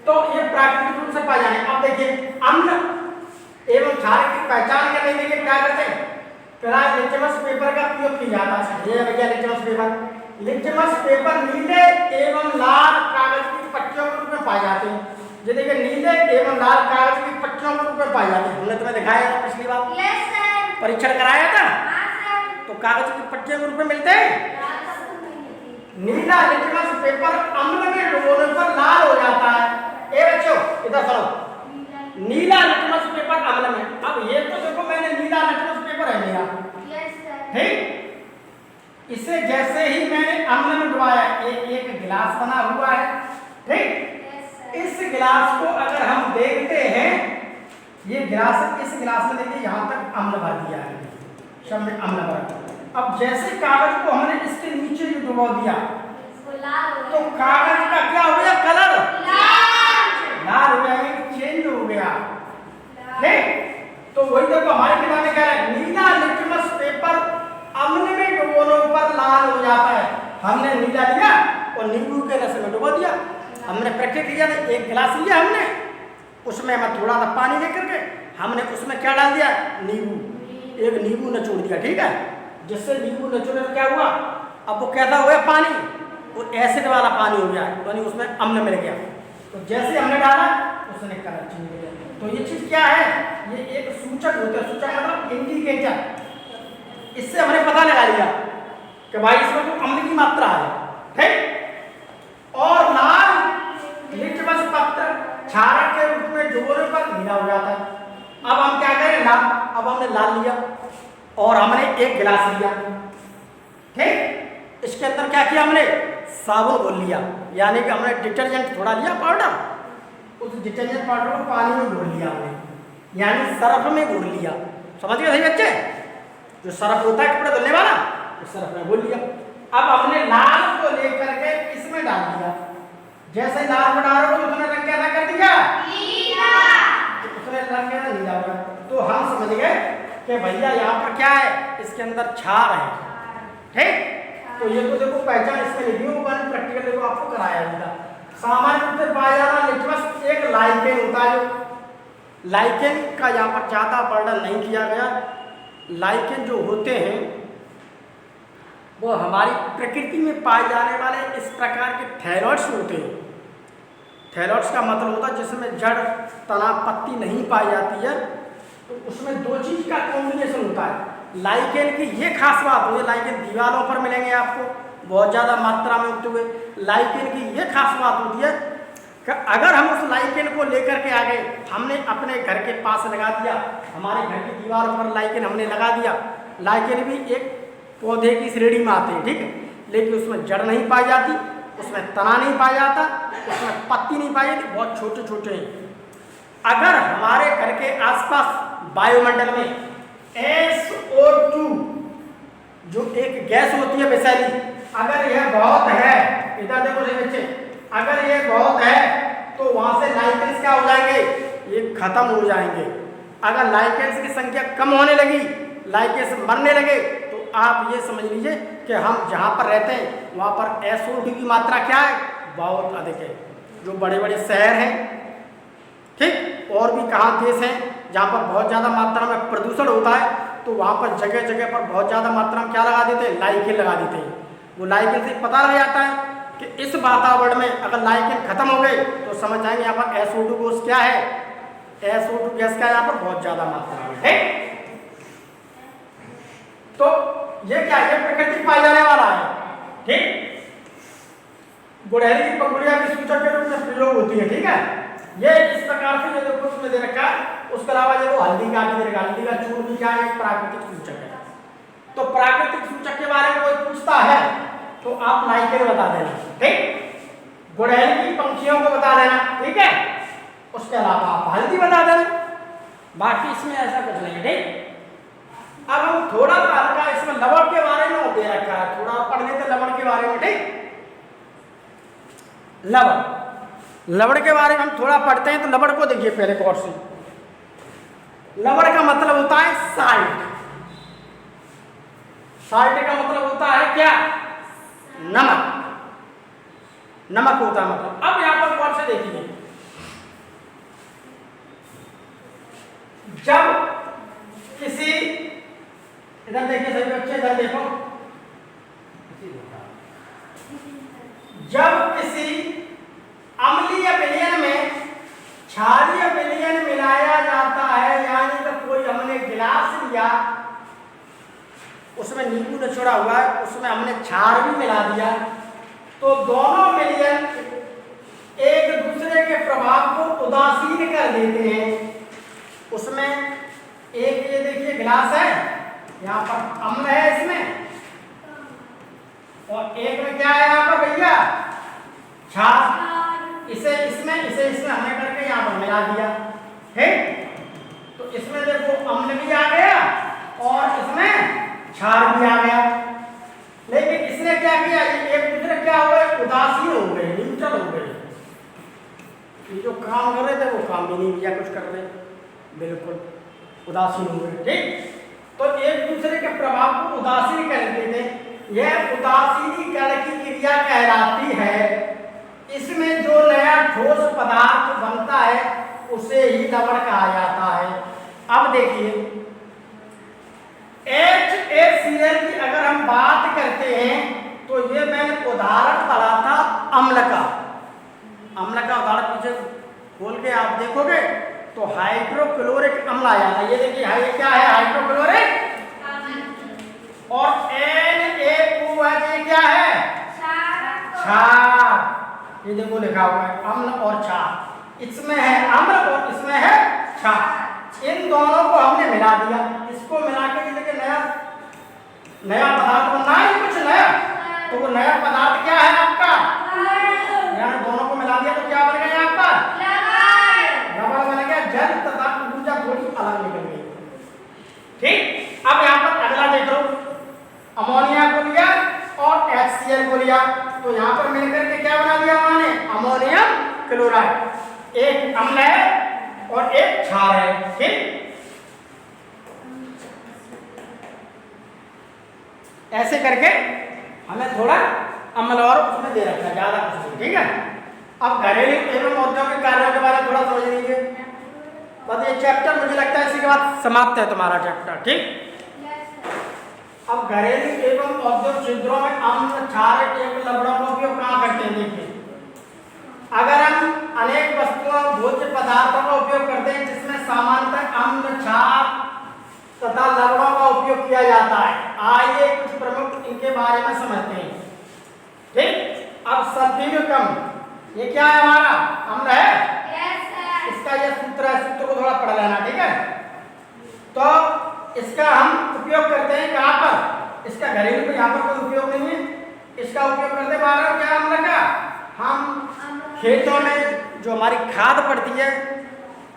तो ये प्राकृतिक रूप से पाए जाने। अब देखिए अम्ल एवं क्षार की पहचान करने के लिए क्या करते हैं, पहला लिटमस पेपर का उपयोग किया जाता है। ये भैया लिटमस पेपर, लिटमस पेपर नीले एवं लाल कागज की पट्टियों के रूप में पाए जाते हैं। ये देखिए नीले एवं लाल कागज की पट्टियों के रूप में पाए जाते हैं। हमने तुम्हें दिखाया था पिछली बार, यस सर, परीक्षण कराया था। हाँ सर। तो कागज की पट्टियों के रूप में मिलते हैं। नीला लिटमस पेपर अम्ल में डुबोने पर लाल हो जाता है। ए बच्चों इधर सुनो, नीला लिटमस पेपर अम्ल में, अब ये तो देखो मैंने नीला लिटमस पेपर है मेरा, यस सर, ठीक। इसे जैसे ही मैंने अम्ल में डुबाया, एक गिलास बना हुआ है, ठीक। इस गिलास को अगर हम देखते हैं, ये गिलास, इस गिलास में देखिए यहाँ तक अम्ल भर दिया है, सब में अम्ल भर। अब जैसे कागज को हमने इसके नीचे जो डुबा दिया तो कागज का क्या हो गया, कलर लाल हो गया, चेंज हो गया, ठीक। तो वही देखो हमारे किताब में कह रहा है नीला लिटमस पेपर अम्ल में डुबोने पर लाल हो जाता है। हमने नीला लिया और नींबू के रस में डुबो दिया, हमने प्रैक्टिस किया था। एक गिलास लिया हमने, उसमें मैं थोड़ा सा पानी लेकर के हमने उसमें क्या डाल दिया, नींबू, एक नींबू निचोड़ दिया, ठीक है। जिससे नींबू निचोड़ने से क्या हुआ, अब वो कैसा हो गया पानी, वो एसिड वाला पानी हो गया, यानी उसमें अम्ल मिल गया। तो जैसे हमने डाला उसने कलर चेंज हो गया। तो ये चीज क्या है, ये एक सूचक होता है। सूचक मतलब इंडिकेटर। इससे हमने पता लगा लिया कि भाई इसमें तो अम्ल की मात्रा है, ठीक। और लाल लिटमस पत्र क्षारक के रूप में डुबोने पर नीला हो जाता है। अब हम क्या करें, लाल, अब हमने लाल लिया और हमने एक गिलास लिया, ठीक। इसके अंदर क्या किया हमने, साबुन घोल लिया, यानी कि हमने डिटर्जेंट थोड़ा लिया पाउडर, उस डिटर्जेंट पाउडर को पानी में घोल लिया हमने, यानी सर्फ में घोल लिया। समझ गए सही बच्चे, जो सर्फ होता है कपड़े धुलने वाला, उस सर्फ में घोल लिया। अब हमने लाल को लेकर के इसमें डाल दिया, जैसे लाल को डालो तो उसने रंग कैसा कर दिया, नीला, उसने रंग कैसा नीला हो गया। तो हम समझ गए कि भैया यहाँ पर क्या है, इसके अंदर क्षार है, ठीक। तो ये तो देखो पहचान इसमें लिखी हो, मैंने प्रैक्टिकल देखो आपको कराया था। सामान्य रूप से पाया जाना लिटमस एक लाइकेन होता है। जो लाइकेन का यहाँ पर ज़्यादा वर्णन नहीं किया गया। लाइकेन जो होते हैं वो हमारी प्रकृति में पाए जाने वाले इस प्रकार के थैलॉइड्स होते हैं। थैलॉइड्स का मतलब होता है जिसमें जड़, तना, पत्ती नहीं पाई जाती है, तो उसमें दो चीज़ का कॉम्बिनेशन होता है। लाइकेन की ये खास बात होती है, लाइकेन दीवारों पर मिलेंगे आपको बहुत ज़्यादा मात्रा में उगते हुए। लाइकेन की ये खास बात होती है कि अगर हम उस लाइकेन को लेकर के आ गए, हमने अपने घर के पास लगा दिया, हमारे घर की दीवार पर लाइकेन हमने लगा दिया। लाइकेन भी एक पौधे की श्रेणी में आते हैं, ठीक है, लेकिन उसमें जड़ नहीं पाई जाती, उसमें तना नहीं पाया जाता, उसमें पत्ती नहीं पाई जाती, बहुत छोटे छोटे हैं। अगर हमारे घर के आसपास वायुमंडल में SO2 जो एक गैस होती है विषैली, अगर यह बहुत है, इधर देखो से बच्चे, अगर ये बहुत है तो वहां से लाइकेंस क्या हो जाएंगे, ये खत्म हो जाएंगे। अगर लाइकेंस की संख्या कम होने लगी, लाइकेंस मरने लगे, तो आप ये समझ लीजिए कि हम जहाँ पर रहते हैं वहाँ पर SO2 की मात्रा क्या है, बहुत अधिक है। जो बड़े बड़े शहर हैं, ठीक, और भी कहाँ देश हैं जहाँ पर बहुत ज़्यादा मात्रा में प्रदूषण होता है, तो वहाँ पर जगह जगह पर बहुत ज़्यादा मात्रा में क्या लगा देते हैं, लाइकेन लगा देते हैं। वो लाइकेन से पता लग जाता है कि इस वातावरण में अगर लाइकेन खत्म हो गए तो समझ जाएंगे यहाँ पर SO2 गैस क्या है, SO2 गैस का यहाँ पर बहुत ज़्यादा मात्रा में है। तो ये क्या है, प्रकृति पाई जाने वाला है, ठीक। गुड़हल की पंखुड़ियां भी सूचक के रूप में प्रयोग होती है, ठीक है। ये इस प्रकार से जो कुछ में दे रखा है, उसके अलावा ये तो हल्दी का भी दे रखा है। हल्दी का चूर्ण भी क्या है, प्राकृतिक सूचक है। तो प्राकृतिक सूचक के बारे में कोई पूछता है तो आप लाइकेन बता देना, ठीक। गुड़हल की पंखियों को बता देना, ठीक है। उसके अलावा आप हल्दी बता देना, बाकी इसमें ऐसा कुछ नहीं है, ठीक। अब हम थोड़ा सा हल्का इसमें लवण के बारे में दे रखा है, थोड़ा पढ़ लेते लवण के बारे में, ठीक। लवण के बारे में हम थोड़ा पढ़ते हैं। तो लवण को देखिए पहले गौर से। लवण का मतलब होता है साल्ट। साल्ट का मतलब होता है क्या, नमक। नमक होता है मतलब। अब यहां पर गौर से देखिए, जब किसी, इधर देखिए सभी बच्चे, इधर देखो, जब किसी अम्लीय विलयन में क्षारीय विलयन मिलाया जाता है, यानी कि कोई हमने गिलास लिया, उसमें नींबू निचोड़ा हुआ है, उसमें हमने क्षार भी मिला दिया, तो दोनों विलयन एक दूसरे के प्रभाव को उदासीन कर देते हैं। उसमें एक ये देखिए गिलास है, यहाँ पर अम्ल है इसमें, और एक में क्या है यहाँ पर भैया, क्षार। इसे इसमें हमने करके यहाँ पर मिला दिया, ठीक। तो इसमें देखो अम्ल भी आ गया और इसमें क्षार भी आ गया। लेकिन इसने क्या किया, ये एक दूसरे क्या हो गए, उदासीन हो गए, न्यूट्रल हो गए। ये जो काम कर रहे थे वो काम भी नहीं किया कुछ कर रहे, बिल्कुल उदासीन हो गए, ठीक। तो एक दूसरे के प्रभाव को उदासीन कर देते हैं। यह उदासीनीकरण की क्रिया कहलाती है। इसमें जो नया ठोस पदार्थ बनता है उसे ही लवण कहा जाता है। अब देखिए HACl की अगर हम बात करते हैं तो ये मैंने उदाहरण पढ़ा था अम्ल का। अम्ल का उदाहरण पीछे खोल के आप देखोगे तो हाइड्रोक्लोरिक अम्ल आया था। ये देखिए ये क्या है, हाइड्रोक्लोरिक, और NaOH ये क्या है, क्षार। ये देखो लिखा हुआ है अम्ल और क्षार। इसमें है अम्ल और इसमें है क्षार। इन दोनों को हमने मिला दिया। इसको मिला के देखिए नया पदार्थ बनना है, कुछ नया। तो वो नया पदार्थ क्या है आपका, यहाँ दोनों को मिला दिया तो क्या बन गया आपका, रबड़ बन गया। जल तथा ऊर्जा थोड़ी अलग निकल गई, ठीक। अब यहाँ पर अगला देख लो, अमोनिया को लिया और HCl को लिया, तो यहाँ पर मिलकर के क्या बना दिया उन्होंने, अमोनियम क्लोराइड। एक अम्ल है और एक क्षार है, ठीक। ऐसे करके हमें थोड़ा अम्ल और उसमें दे रखा है, ज्यादा कुछ नहीं, ठीक है। अब घरेलू एवं औद्योगिक कार्यों के बारे में थोड़ा समझ लीजिए। बस ये चैप्टर मुझे लगता है इसी के बाद समाप्त है तुम्हारा चैप्टर, ठीक। अब घरेलू एवं औद्योगिक छिद्रों में अम्ल क्षारक एवं लवणों का उपयोग कहाँ करते हैं? देखिए, अगर हम अनेक वस्तुओं भोज्य पदार्थों का उपयोग करते हैं जिसमें सामान्यतः अम्ल क्षार तथा लवणों का उपयोग किया जाता है, आइए कुछ प्रमुख इनके बारे में समझते हैं। ठीक, अब सल्फ्यूरिकम ये क्या है? हमारा अम्ल है। Yes, sir. इसका ये सूत्र है, सूत्र को थोड़ा पढ़ लेना, ठीक है। तो इसका हम उपयोग करते हैं कहाँ पर? इसका घरेलू में यहाँ पर कोई उपयोग नहीं है, इसका उपयोग करते बाहर क्या अम्ल का? हम खेतों में जो हमारी खाद पड़ती है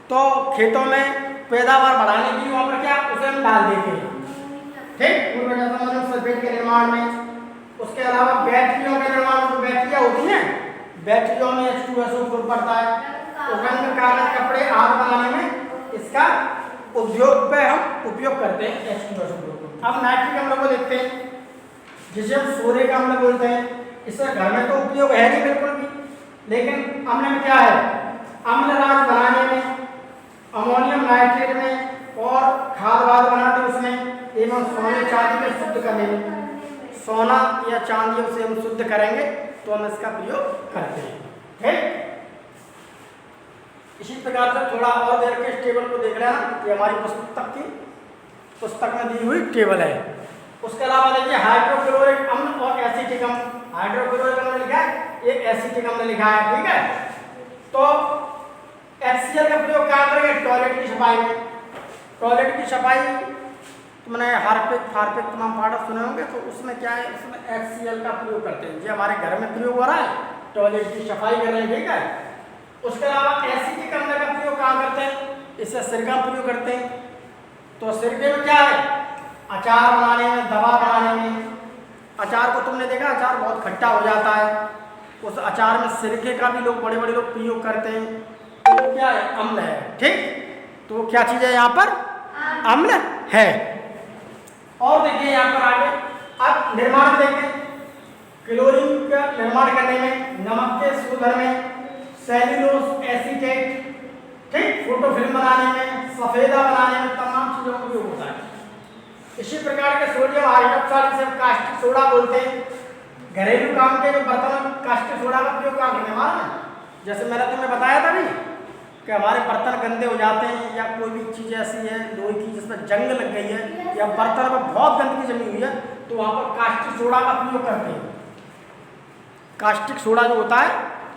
तो खेतों में पैदावार बढ़ाने के लिए वहाँ पर क्या उसे हम डाल देते हैं। ठीक, पूर्व सल्फेट के निर्माण में। उसके अलावा बैटरियों के निर्माण में बैटरियाँ होती हैं, बैटरियों में H2SO4 पड़ता है, तो रंग कागज कपड़े आदि बनाने में इसका उद्योग पे हम उपयोग करते हैं H2SO4 को। अब नाइट्रिक अम्ल को देखते हैं जिसे हम सोरे का अम्ल बोलते हैं। इसका घर में तो उपयोग है नहीं बिल्कुल भी, लेकिन अम्ल में क्या है? अम्ल राज बनाने में, अमोनियम नाइट्रेट में और खाद वाद बनाते उसमें एवं सोने चांदी में शुद्ध करने में। सोना या चांदी से हम शुद्ध करेंगे तो हम इसका प्रयोग करते हैं। ठीक, इसी प्रकार से थोड़ा और देर के इस टेबल को देख लेना, ये हमारी पुस्तक में दी हुई टेबल है। उसके अलावा देखिए हाइड्रोक्लोरिक अम्ल और एसिटिक अम्ल। हाइड्रोक्लोरिक अम्ल लिखा है, ये एसिटिक अम्ल लिखा है, ठीक है। तो HCl का प्रयोग क्या करेंगे? टॉयलेट की सफाई में। टॉयलेट की सफाई तो मैंने हार्पिक तमाम पाउडर सुने होंगे, तो उसमें क्या है? उसमें HCl का प्रयोग करते हैं। ये हमारे घर में प्रयोग हो रहा है, टॉयलेट की सफाई कर रहे हैं, ठीक है। उसके अलावा एसिटिक अम्ल का प्रयोग कहाँ करते हैं? इससे सिरका प्रयोग करते हैं। तो सिरके में क्या है? अचार बनाने में, दवा बनाने में। अचार को तुमने देखा, अचार बहुत खट्टा हो जाता है, उस अचार में सिरके का भी बड़े बड़े लोग प्रयोग करते हैं, तो वो क्या है? अम्ल है। ठीक, तो क्या चीज़ है यहाँ पर? अम्ल है। और देखिए यहाँ पर आगे अब निर्माण देखें। क्लोरीन का निर्माण करने में, नमक के शोधन में, सेल्यूलोज एसीटेट, ठीक, फोटो फिल्म बनाने में, सफेदा बनाने में, तमाम चीज़ों का उपयोग होता है। इसी प्रकार के सोडियम हाइड्रोक्साइड से कास्टिक सोडा बोलते हैं। घरेलू काम के जो बर्तन में कास्टिक सोडा का प्रयोग कहाँ करने वाला है? जैसे मैंने तुम्हें बताया था नहीं कि हमारे बर्तन गंदे हो जाते हैं या कोई भी चीज़ ऐसी है लोहे की जिसमें जंग लग गई है या बर्तन में बहुत गंदगी जमी हुई है, तो वहाँ पर कास्टिक सोडा का प्रयोग करते हैं। कास्टिक सोडा जो होता है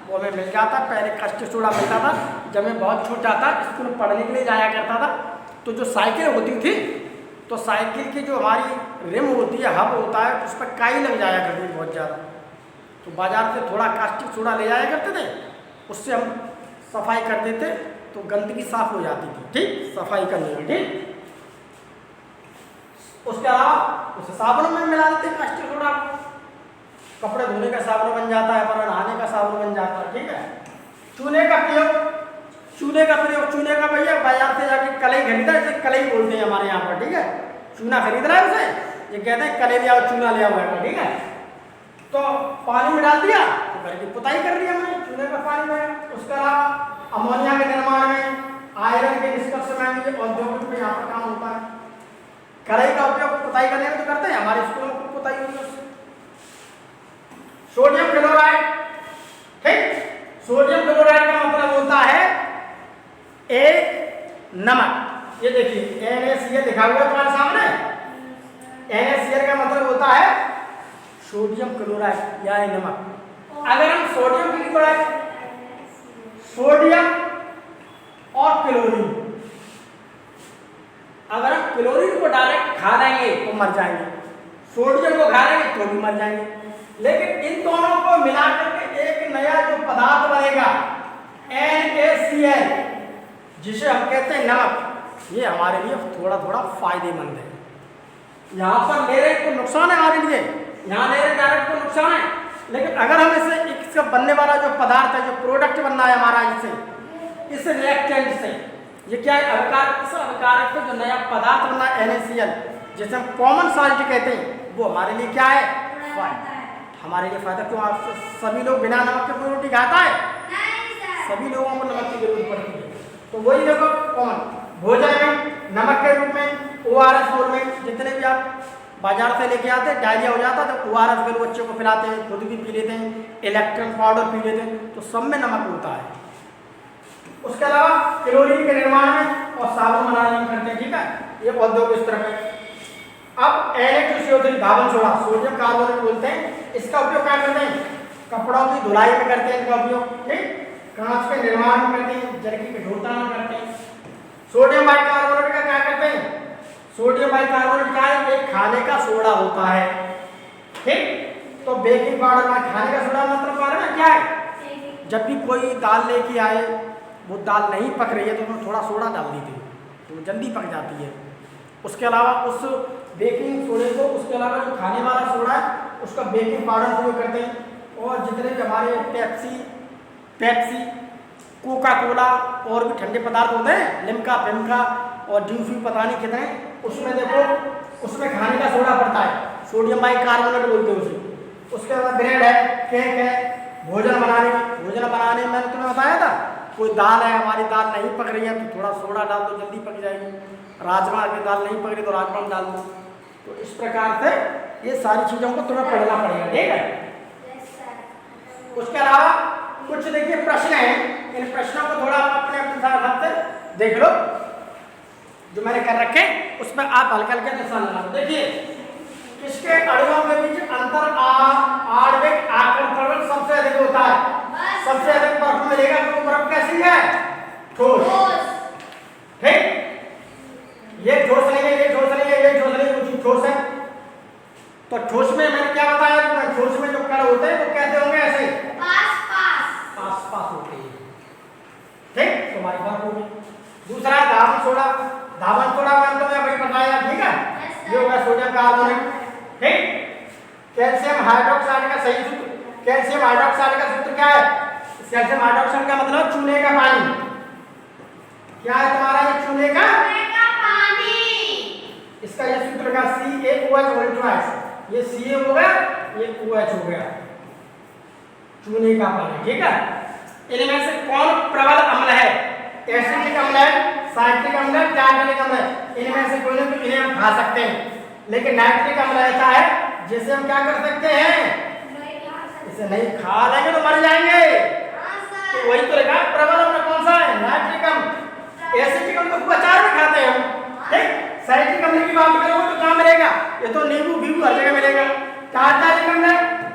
वो हमें मिल जाता है। पहले कास्टिक सोडा मिलता था जब मैं बहुत छोटा था, स्कूल में पढ़ने के लिए जाया करता था, तो जो साइकिल होती थी तो साइकिल की जो हमारी रिम होती है, हब होता है, उस पर काई लग जाया करती थी बहुत ज़्यादा, तो बाजार से थोड़ा कास्टिक सोडा ले जाया करते थे, उससे हम सफाई कर देते तो गंदगी साफ हो जाती थी। ठीक, सफाई करने में। ठीक, उसके अलावा उसे साबुन में मिला देते कास्टिक सोडा, कपड़े धोने का साबुन बन जाता है, पर नहाने का साबुन बन जाता है। ठीक है। चूने का प्रयोग, चूने का भैया बाजार से जाके कलई खरीदा, इसे कलई बोलते हैं हमारे यहाँ पर। ठीक है, चूना खरीद रहा है उसे, ये कहते हैं कलई ले आओ, चूना ले आओ। ठीक है, तो पानी में डाल दिया तो घर की पुताई कर दी हमने, चूने का पानी में। उसके अलावा अमोनिया के निर्माण में, आयरन के निष्कर्षण में, औद्योगिक में यहाँ पर काम होता है। कलई का उपयोग पुताई करने में तो करते हैं, हमारे स्कूलों में पुताई होती है। सोडियम क्लोराइड, ठीक, सोडियम क्लोराइड का मतलब होता है एक नमक। ये देखिए NaCl लिखा हुआ है तुम्हारे सामने। NaCl का मतलब होता है सोडियम क्लोराइड या नमक। अगर हम सोडियम क्लोराइड, सोडियम और क्लोरीन, अगर हम क्लोरीन को डायरेक्ट खा लेंगे तो मर जाएंगे, सोडियम को खा लेंगे तो भी मर जाएंगे, लेकिन इन दोनों को मिला करके एक नया जो पदार्थ बनेगा NaCl, जिसे हम कहते हैं नमक, ये हमारे लिए थोड़ा थोड़ा फायदेमंद है। यहाँ पर ले रहे तो नुकसान है हमारे लिए, यहाँ ले रहे डायरेक्ट तो नुकसान है, लेकिन अगर हम इसे इसका बनने वाला जो पदार्थ है, जो प्रोडक्ट बनना है हमारा इस रिएक्टेंट से, ये क्या है? अभिकारक से जो नया पदार्थ बनना है NaCl, जिसे हम कॉमन साल्ट कहते हैं, वो हमारे लिए क्या है? हमारे लिए फायदा। क्यों? आप सभी लोग बिना नमक के कोई रोटी खाता है? सभी लोगों को नमक की जरूरत पड़ती है। तो वही देखो, कौन भोजन में नमक के रूप में, ORS में, जितने भी आप बाजार से लेके आते हैं, डायरिया हो जाता है तो ORS फिर बच्चों को पिलाते हैं, खुद भी पी लेते हैं, इलेक्ट्रॉन पाउडर पी लेते हैं, तो सब में नमक होता है। उसके अलावा क्लोरीन के निर्माण में और साबुन बनाने में करते हैं, ठीक है, ये औद्योगिक स्तर पे। अब Na2CO3 धावन सोडा, सोडियम कार्बोनेट बोलते हैं, इसका उपयोग क्या करते हैं? कपड़ों की धुलाई में करते हैं इनका उपयोग, ठीक, कांच के निर्माण में करते हैं, जर्की के ढोतन में करते हैं। सोडियम बाइकार्बोनेट का क्या करते हैं? सोडियम बाइकार्बोनेट क्या है? एक खाने का सोडा होता है, ठीक। तो बेकिंग पाउडर में खाने का सोडा मतलब ना क्या है? जब भी कोई दाल लेके आए, वो दाल नहीं पक रही है तो उसमें थोड़ा सोडा डाल दीजिए तो जल्दी पक जाती है। उसके अलावा उस बेकिंग सोडे को, उसके अलावा जो खाने वाला सोडा है उसका बेकिंग पाउडर उपयोग करते हैं। और जितने भी हमारे पेप्सी, कोका कोला और भी ठंडे पदार्थ होते हैं, लिम्का फिम्का और ड्यू पता नहीं कितने, उसमें देखो उसमें खाने का सोडा पड़ता है, सोडियम बाइकार्बोनेट बोलते हैं उसे। उसके बाद ब्रेड है, केक है, भोजन बनाने में मैंने तुम्हें बताया था, कोई दाल है, हमारी दाल नहीं पक रही है तो थोड़ा सोडा डाल दो, जल्दी पक जाएगी। राजमा की दाल नहीं पक रही तो राजमा में डाल दो। तो इस प्रकार से ये सारी चीज़ों को तुम्हें पढ़ना पड़ेगा, ठीक है। उसके अलावा कुछ देखिए प्रश्न हैं, इन प्रश्नों को थोड़ा अपने हाथ से देख लो, जो मैंने कर रखे उसमें आप हल्का हल्का निशान लगा। देखिए किसके अणुओं के बीच अंतर आणविक आकर्षण सबसे अधिक होता है? सबसे अधिक बर्फ मिलेगा, तो बर्फ कैसी है? ठोस, ठीक। ये ठोस नहीं है, ये ठोस नहीं है, ये ठोस नहीं है, कुछ ठोस है। तो ठोस में मैंने क्या बताया? ठोस में जो कण होते हैं वो कैसे होंगे? ऐसे आस-पास होते हैं, ठीक। तो हमारी बात होगी। दूसरा धावन सोडा मैंने तुम्हें अभी बताया, ठीक है, ये होगा सोडियम कार्बोनेट, ठीक। कैल्शियम हाइड्रोक्साइड का सही सूत्र, कैल्शियम हाइड्रोक्साइड का सूत्र क्या है? कैल्शियम हाइड्रोक्साइड का मतलब चूने का पानी। क्या है तुम्हारा? ये चूने का पानी। इसका ये सूत्र का CaOH, ये Ca हो गया, ये OH हो गया, चूने का पानी, ठीक है। इनमें से कौन प्रबल अम्ल है? एसिटिक अम्ल है, साइट्रिक अम्ल है, टार्टरिक अम्ल है। इनमें से कोई ना कोई इन्हें हम खा सकते हैं, लेकिन नाइट्रिक अम्ल ऐसा है जिसे हम क्या कर सकते हैं? इसे नहीं खा लेंगे तो मर जाएंगे। तो वही तो लिखा प्रबल अम्ल कौन सा है? नाइट्रिक अम्ल। एसिटिक अम्ल को अचार में खाते हैं हम, ठीक। साइट्रिक अम्ल की बात करोगे तो कहाँ मिलेगा? ये तो नींबू भीबू हर जगह मिलेगा। टार्टरिक अम्ल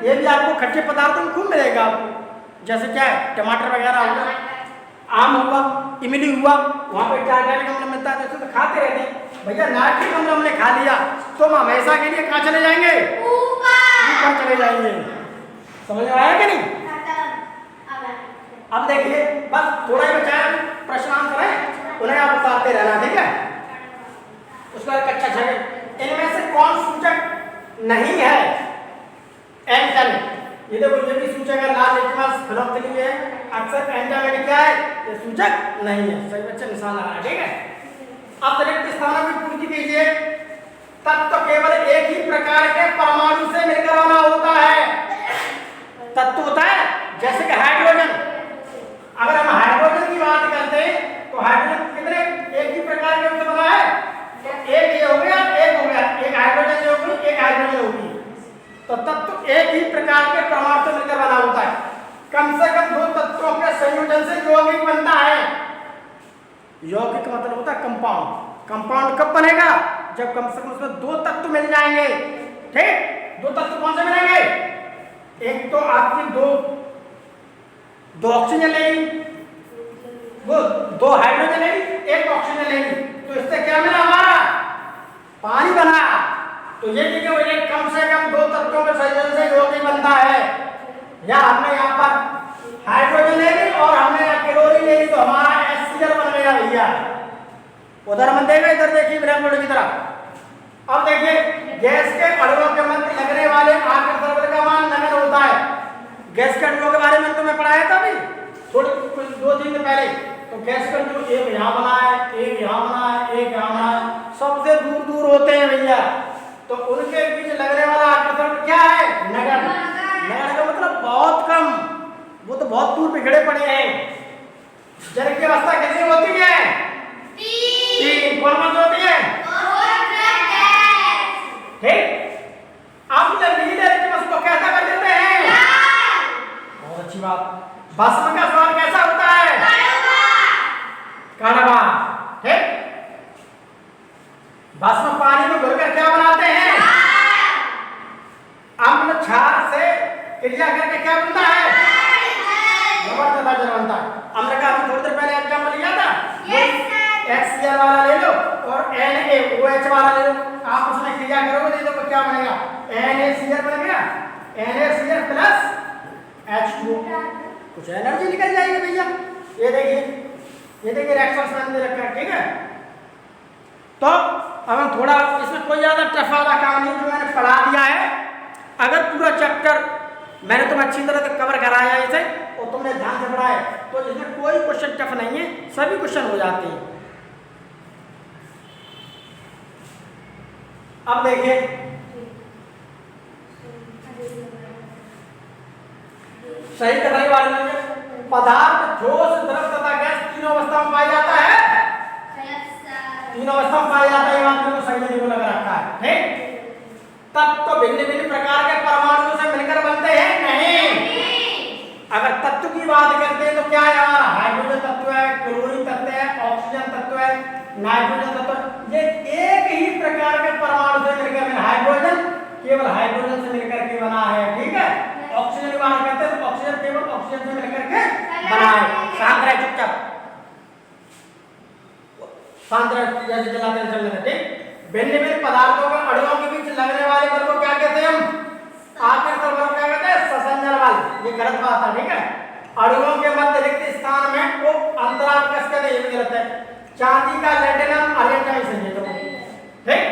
ये भी आपको खट्टे पदार्थों में खूब मिलेगा आपको, जैसे क्या है, टमाटर वगैरह हुआ, आम हुआ, इमली हुआ, वहाँ पे टार्टरिक अम्ल मिलता है, तो खाते रहते हैं। भैया नाइट्रिक अम्ल हमने खा लिया तो हम हमेशा के लिए कहाँ चले जाएंगे? ऊपर चले जाएंगे। समझ में आया कि नहीं? अब देखिए बस थोड़ा ही बचा है, प्रश्न आंसर है, उन्हें आप बताते रहना, ठीक है। उसके बाद कक्षा 6 इनमें से कौन सूचक नहीं है? एंटन, ये देखो ये भी सूचक है, लाल लिटमस फिल्म के लिए अक्सर एंटन क्या है? ये सूचक नहीं है। सही बच्चे निशान लगाना, ठीक है। अब रिक्त स्थानों की पूर्ति कीजिए। तत्व केवल एक ही प्रकार के परमाणु से मिलकर बना होता है। तत्व होता है जैसे कि हाइड्रोजन, अगर हम हाइड्रोजन की बात करते हैं तो हाइड्रोजन कितने एक ही प्रकार के से बना है? एक ये हो गया, एक हाइड्रोजन ये होगी, एक हाइड्रोजन होगी। तो तत्व एक ही प्रकार के परमाणु से मिलकर बना होता है। कम से कम दो तत्वों के संयोजन से यौगिक बनता है। यौगिक का मतलब होता है कंपाउंड। कंपाउंड कब बनेगा? जब कम से कम उसमें दो तत्व मिल जाएंगे, ठीक। दो तत्व कौन से मिलेंगे? एक तो आपकी दो ऑक्सीजन लेगी, वो दो हाइड्रोजन लेगी, एक ऑक्सीजन लेगी, तो इससे क्या मिला? हमारा पानी बना। तो ये देखिए कम से कम दो तत्वों के संयोजन से यौगिक बनता है। या हमने यहाँ पर हाइड्रोजन ले ली और हमने क्लोरीन ले ली तो हमारा HCl बन गया भैया। उधर मन देगा, इधर देखिए ब्लैक बोर्ड की तरफ। अब देखिए गैस के अणुओं के मध्य लगने वाले आकर्षण बल का मान नगण्य होता है। गैस के अणुओं के बारे में तुम्हें पढ़ाया था अभी थोड़ी कुछ 2-3 दिन पहले। तो गैस के अणु एक यहाँ बना है, एक यहाँ बना है, एक यहाँ बना है, सबसे दूर दूर होते हैं भैया। तो उनके बीच लगने वाला आकर्षण क्या है? नगण्य। नगण्य का मतलब बहुत कम, वो तो बहुत दूर बिखरे पड़े हैं। जल की अवस्था कैसी होती है? तीन। कौन कौन होती है? ठीक। स्वाद। भस्म का स्वाद कैसा होता है? कड़वा। ठीक। भस्म पानी में घुलकर क्या बनाते हैं? अम्ल क्षार से क्रिया करके क्या बनता है? जबरदस्त बनता है। अम्ल का अभी थोड़ी देर पहले एग्जाम्पल लिया था। HCl वाला ले लो और NaOH वाला ले लो, आप उसमें क्रिया करोगे तो देखो क्या बनेगा? NaCl बन गया, NaCl प्लस H2O, कुछ एनर्जी निकल जाएगी भैया। ये देखिए रिएक्शन में दे रखा है। ठीक है, तो अब हम थोड़ा इसमें कोई ज्यादा टफ वाला काम नहीं, जो मैंने पढ़ा दिया है। अगर पूरा चैप्टर मैंने तुम्हें अच्छी तरह से कवर कराया है इसे और तुमने ध्यान से पढ़ा है तो इसमें कोई क्वेश्चन टफ नहीं है, सभी क्वेश्चन हो जाते हैं। अब देखिए सही कथाई वाले में पदार्थ ठोस, द्रव तथा गैस तीनों अवस्था में पाया जाता है। तीनों अवस्था में पाया जाता है, ये बात बिल्कुल सही नहीं लग रखा है। ठीक। तत्व भिन्न भिन्न प्रकार के परमाणुओं से मिलकर बनते हैं? नहीं। अगर तत्व की बात करते हैं तो क्या है हमारा? हाइड्रोजन तत्व है, क्लोरीन तत्व है, ऑक्सीजन तत्व है, नाइट्रोजन तत्व। ये एक ही प्रकार के परमाणु से मिलकर बना। हाइड्रोजन केवल हाइड्रोजन से मिलकर के बना है। ठीक है। ऑक्सीजन की बात करते हैं तो ऑक्सीजन केवल ऑक्सीजन से मिलकर के बना है। शांत रहे, चुपचाप शांत रहे, जैसे चलाते हैं चलने में। ठीक। भिन्न भिन्न पदार्थों के अणुओं के बीच लगने वाले बल को क्या कहते हैं? हम आकर्षण बल क्या कहते हैं? ससंजन बल। ये गलत बात है। ठीक है। अणुओं के मध्य रिक्त स्थान में वो अंतराल कस कहते हैं, ये भी गलत है। चांदी का लेटेनम अर्जेंटाइन सही है। ठीक।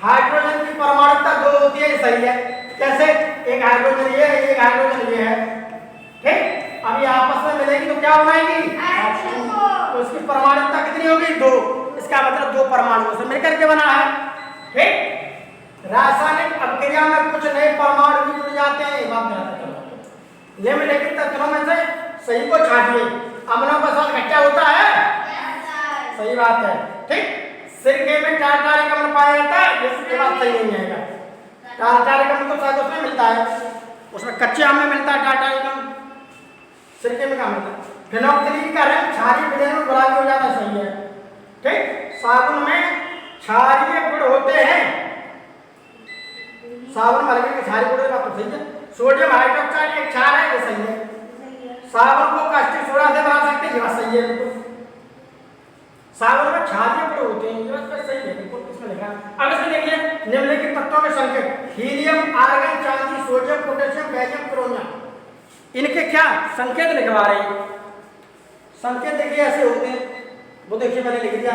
हाइड्रोजन की परमाणुता 2 होती है, सही है। कैसे? एक हाइड्रोजन ये है, एक हाइड्रोजन ये है। ठीक। अब ये आपस में मिलेगी तो क्या बनाएगी? तो इसकी परमाणुता कितनी होगी? 2। इसका मतलब 2 परमाणुओं से मिलकर के बना है। ठीक। रासायनिक अभिक्रिया में कुछ नए परमाणु भी जुड़ जाते हैं, ये बात गलत है। निम्नलिखित तत्वों में से सही को छांटिए। अम्लों का स्वाद खट्टा होता है? सही बात है। ठीक। सिरके में टारटारिक अम्ल पाया जाता है, ये बात सही नहीं है। टारटारिक अम्ल तो शायद उसमें मिलता है, उसमें कच्चे आम में मिलता है टारटारिक अम्ल, सिरके में कहाँ मिलता है? फिनोक्सिलिन का रंग क्षारीय विलयन में गुलाबी हो जाता है, सही है। ठीक। साबुन में क्षारीय गुण होते हैं, साबुन में हल्के क्षारीय गुण का तो सही है। सोडियम हाइड्रोक्साइड एक क्षार है, ये सही है। साबुन को कास्टिक सोडा से बना सकते हैं, ये बात सही है बिल्कुल। साबुन में क्षारीय गुण होते हैं, ये बात सही है बिल्कुल। इसमें लिखा अब इसमें देखिए निम्नलिखित तत्वों के संकेत: हीलियम, आर्गन, चांदी, सोडियम, पोटेशियम, बेरियम, क्रोमियम। इनके क्या संकेत लिखवा रहे हैं? संकेत देखिए ऐसे होते हैं, वो देखिए मैंने लिख दिया,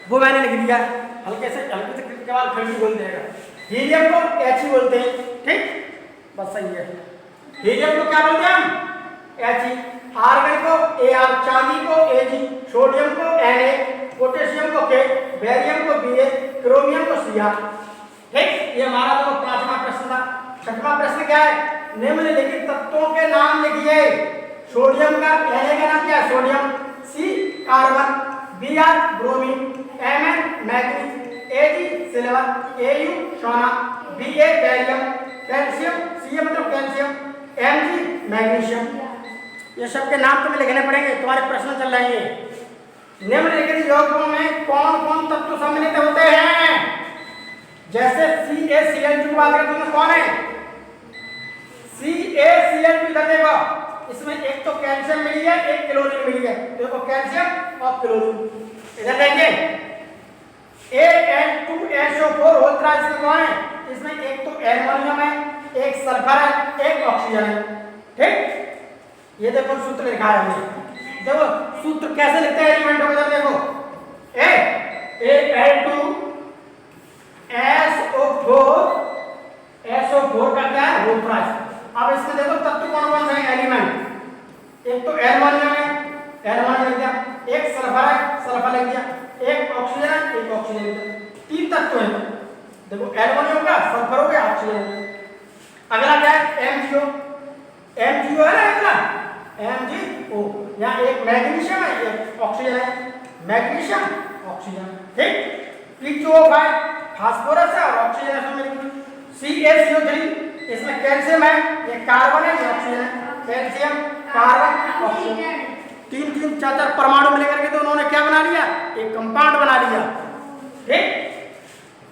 वो मैंने लिख दिया। हल्के से केवल फिर भी बोल देगा। हीलियम को He बोलते हैं। ठीक, बस सही है। हीलियम को क्या बोलते हैं हम? He। आर्गन को Ar, चांदी को Ag, सोडियम को Na, पोटेशियम को K, बेरियम को Ba, क्रोमियम को Cr। ठीक, ये हमारा तो 5वां प्रश्न था। 6वां प्रश्न क्या है? निम्नलिखित तत्वों के नाम लिखिए। सोडियम का Na का नाम क्या है? Sodium. C carbon, Br bromine, Mn manganese, Ag silver, Au सोना, Ba बैरियम, कैल्शियम, Ca मतलब कैल्शियम, Mg मैग्नीशियम। ये सब के नाम तुम्हें लिखने पड़ेंगे, तुम्हारे प्रश्न चल रहे हैं। निम्नलिखित यौगिकों में कौन कौन तत्व सम्मिलित होते हैं? जैसे CaCl2 की बात करें तो कौन है? CaCl2 इधर देखो, इसमें एक तो कैल्शियम मिली है, एक क्लोरीन मिली है। देखो कैल्शियम और क्लोरीन इधर देंगे। Al2SO4 होता है, इसमें कौन है? इसमें एक तो एल्युमिनियम है, एक सल्फर है, एक ऑक्सीजन है। ठीक, ये देखो सूत्र लिखा है हमने। देखो सूत्र कैसे लिखते हैं एलिमेंटों को, देखो Al2SO4 का क्या है? Whole price. अब इसमें देखो तत्व कौन कौन से हैं एलिमेंट? एक तो एल्युमिनियम है, एल्युमिनियम लिख दिया, एक सल्फर है, सल्फर लिख दिया, एक ऑक्सीजन है, एक ऑक्सीजन लिख दिया। 3 तत्व हैं। देखो एल्युमिनियम का, सल्फर हो गया, ऑक्सीजन। अगला क्या है? MgO। MgO है ना अगला, MgO। यहाँ एक मैग्नीशियम है, एक ऑक्सीजन है, मैग्नीशियम ऑक्सीजन। ठीक, PCO5 फास्फोरस है और ऑक्सीजन है। CaCO3 इसमें कैल्शियम है, ये कार्बन है, ये ऑक्सीजन है। कैल्शियम, कार्बन, ऑक्सीजन, 3 4 4 परमाणु मिलकर के तो उन्होंने क्या बना लिया, एक कंपाउंड बना लिया। ठीक।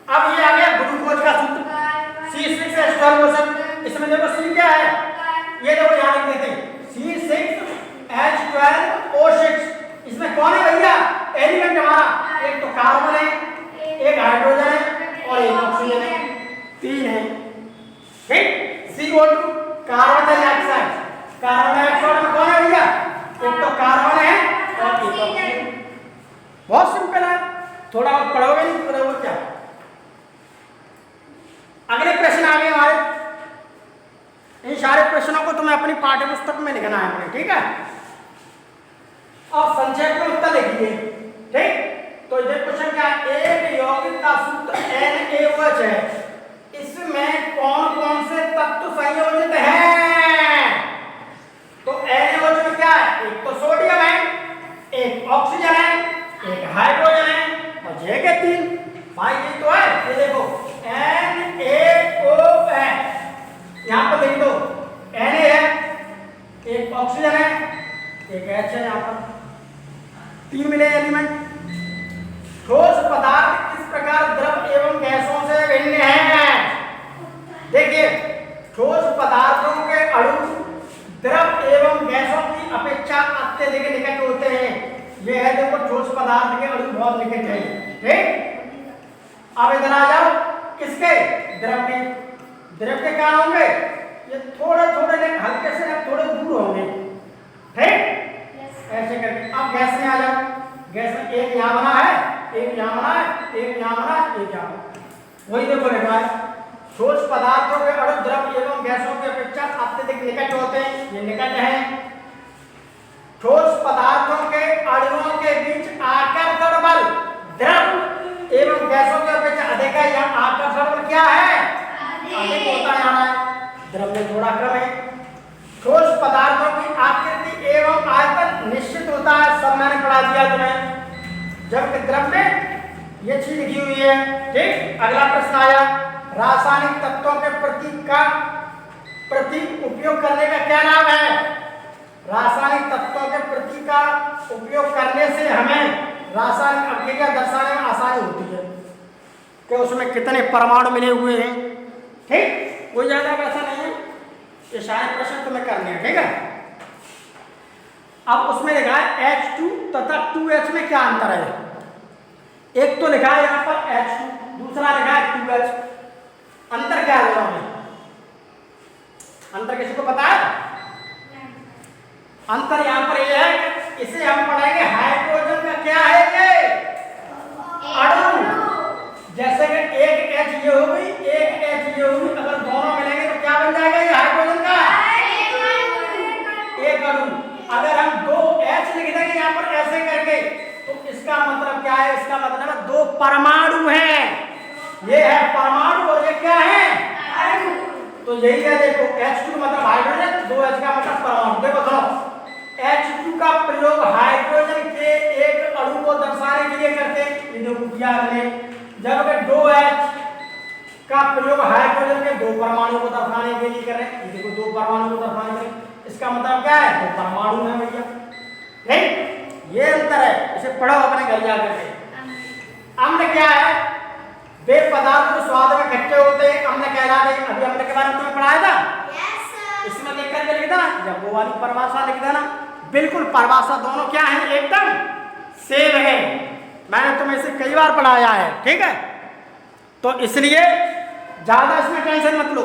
अब ये आ गया ग्लूकोज का सूत्र C6H12। इसमें देखो C क्या है, ये देखो यहाँ लिख देते हैं C6H12O6। इसमें कौन है भैया एलिमेंट हमारा, एक तो कार्बन है, एक हाइड्रोजन है और एक ऑक्सीजन है, 3 है। ठीक। CO2 carbon dioxide, carbon dioxide में कौन है भैया, एक तो कार्बन है और एक ऑक्सीजन। बहुत सिंपल है, थोड़ा बहुत पढ़ोगे नहीं पढ़ोगे क्या। अगले प्रश्न आ गए हमारे, इन सारे प्रश्नों को तुम्हें अपनी पाठ्य पुस्तक में लिखना है हमें, ठीक है। और संक्षेप में उत्तर लिखिए। ठीक। तो ये क्वेश्चन क्या है, एक यौगिक का सूत्र NaOH है, इसमें कौन कौन से तत्व संयोजित हैं। तो NaOH में क्या है, एक तो सोडियम है, एक ऑक्सीजन है, एक हाइड्रोजन है और ये के 3 भाई ये तो है। ये देखो NaOH, यहाँ पर लिख दो Na है, एक ऑक्सीजन है, एक H है, यहाँ पर 3 मिले एलिमेंट। ठोस पदार्थ किस प्रकार द्रव एवं गैसों से भिन्न है। देखिए ठोस पदार्थों के अणु द्रव एवं गैसों की अपेक्षा अत्यधिक निकट होते हैं। ये है देखो ठोस पदार्थ के अणु बहुत निकट हैं। ठीक। अब इधर आ जाओ किसके, द्रव के। द्रव के क्या होंगे, ये थोड़े थोड़े हल्के से थोड़े दूर होंगे। ठीक। ऐसे करके अब गैस में आ जाओ। गैस में एक यहाँ बना है, एक यहाँ बना है, एक यहाँ बना है, एक यहाँ बना। वही देखो लिखा है ठोस पदार्थों के अणु द्रव एवं गैसों की अपेक्षा अत्यधिक निकट होते हैं, ये निकट है। ठोस पदार्थों के अणुओं के बीच आकर्षण बल द्रव एवं गैसों की अपेक्षा अधिक है। यहाँ आकर्षण बल क्या है, अधिक होता जा रहा है, द्रव में थोड़ा कम है। ठोस पदार्थों की आकृति एवं आयतन निश्चित होता है, सब मैंने पढ़ा दिया तुम्हें, जबकि द्रव में ये चीज लिखी हुई है। ठीक। अगला प्रश्न आया, रासायनिक तत्वों के प्रतीक उपयोग करने का क्या नाम है। रासायनिक तत्वों के प्रतीक का उपयोग करने से हमें रासायनिक अभिक्रिया दर्शाने में आसानी होती है कि उसमें कितने परमाणु मिले हुए हैं। ठीक। कोई ज्यादा वैसा नहीं है, ये सारे प्रश्न तुम्हें करने हैं। ठीक है। अब उसमें लिखा है H2 तथा 2H में क्या अंतर है। एक तो लिखा है यहाँ पर H2, दूसरा लिखा है 2H। अंतर क्या है दोनों में, अंतर किसी को पता है। अंतर यहाँ पर यह है, इसे हम पढ़ेंगे हाइड्रोजन का क्या है ये अणु। जैसे कि एक H ये हो गई, एक H ये हो गई, अगर दोनों मिलेंगे तो क्या बन जाएगा ये हाइड्रोजन का एक अणु। अगर हम 2H लिख देंगे यहाँ पर ऐसे करके तो इसका मतलब क्या है, इसका मतलब है 2 परमाणु हैं। ये है परमाणु और ये क्या है अणु। तो यही है देखो H2 मतलब हाइड्रोजन, 2H का मतलब परमाणु। देखो सुनो H2 का प्रयोग हाइड्रोजन के एक अणु को दर्शाने के लिए करते हैं, ये देखो किया हमने। जबकि 2H का प्रयोग हाइड्रोजन के 2 परमाणु को दर्शाने के लिए करें, ये देखो 2 परमाणु को दर्शाने के लिए, इसका मतलब क्या है 2 परमाणु है भैया। नहीं ये अंतर है, इसे पढ़ो अपने घर जाकर के। अम्ल क्या है, वे पदार्थ जो स्वाद में खट्टे होते हैं अम्ल कहलाते हैं। अभी अम्ल के बारे में तुम्हें पढ़ाया था। इसमें देख करके लिख देना, जब वो वाली परिभाषा लिख देना, बिल्कुल परिभाषा दोनों क्या है एकदम सेम है। मैंने तुम्हें इसे कई बार पढ़ाया है। ठीक है। तो इसलिए ज्यादा इसमें टेंशन मत लो,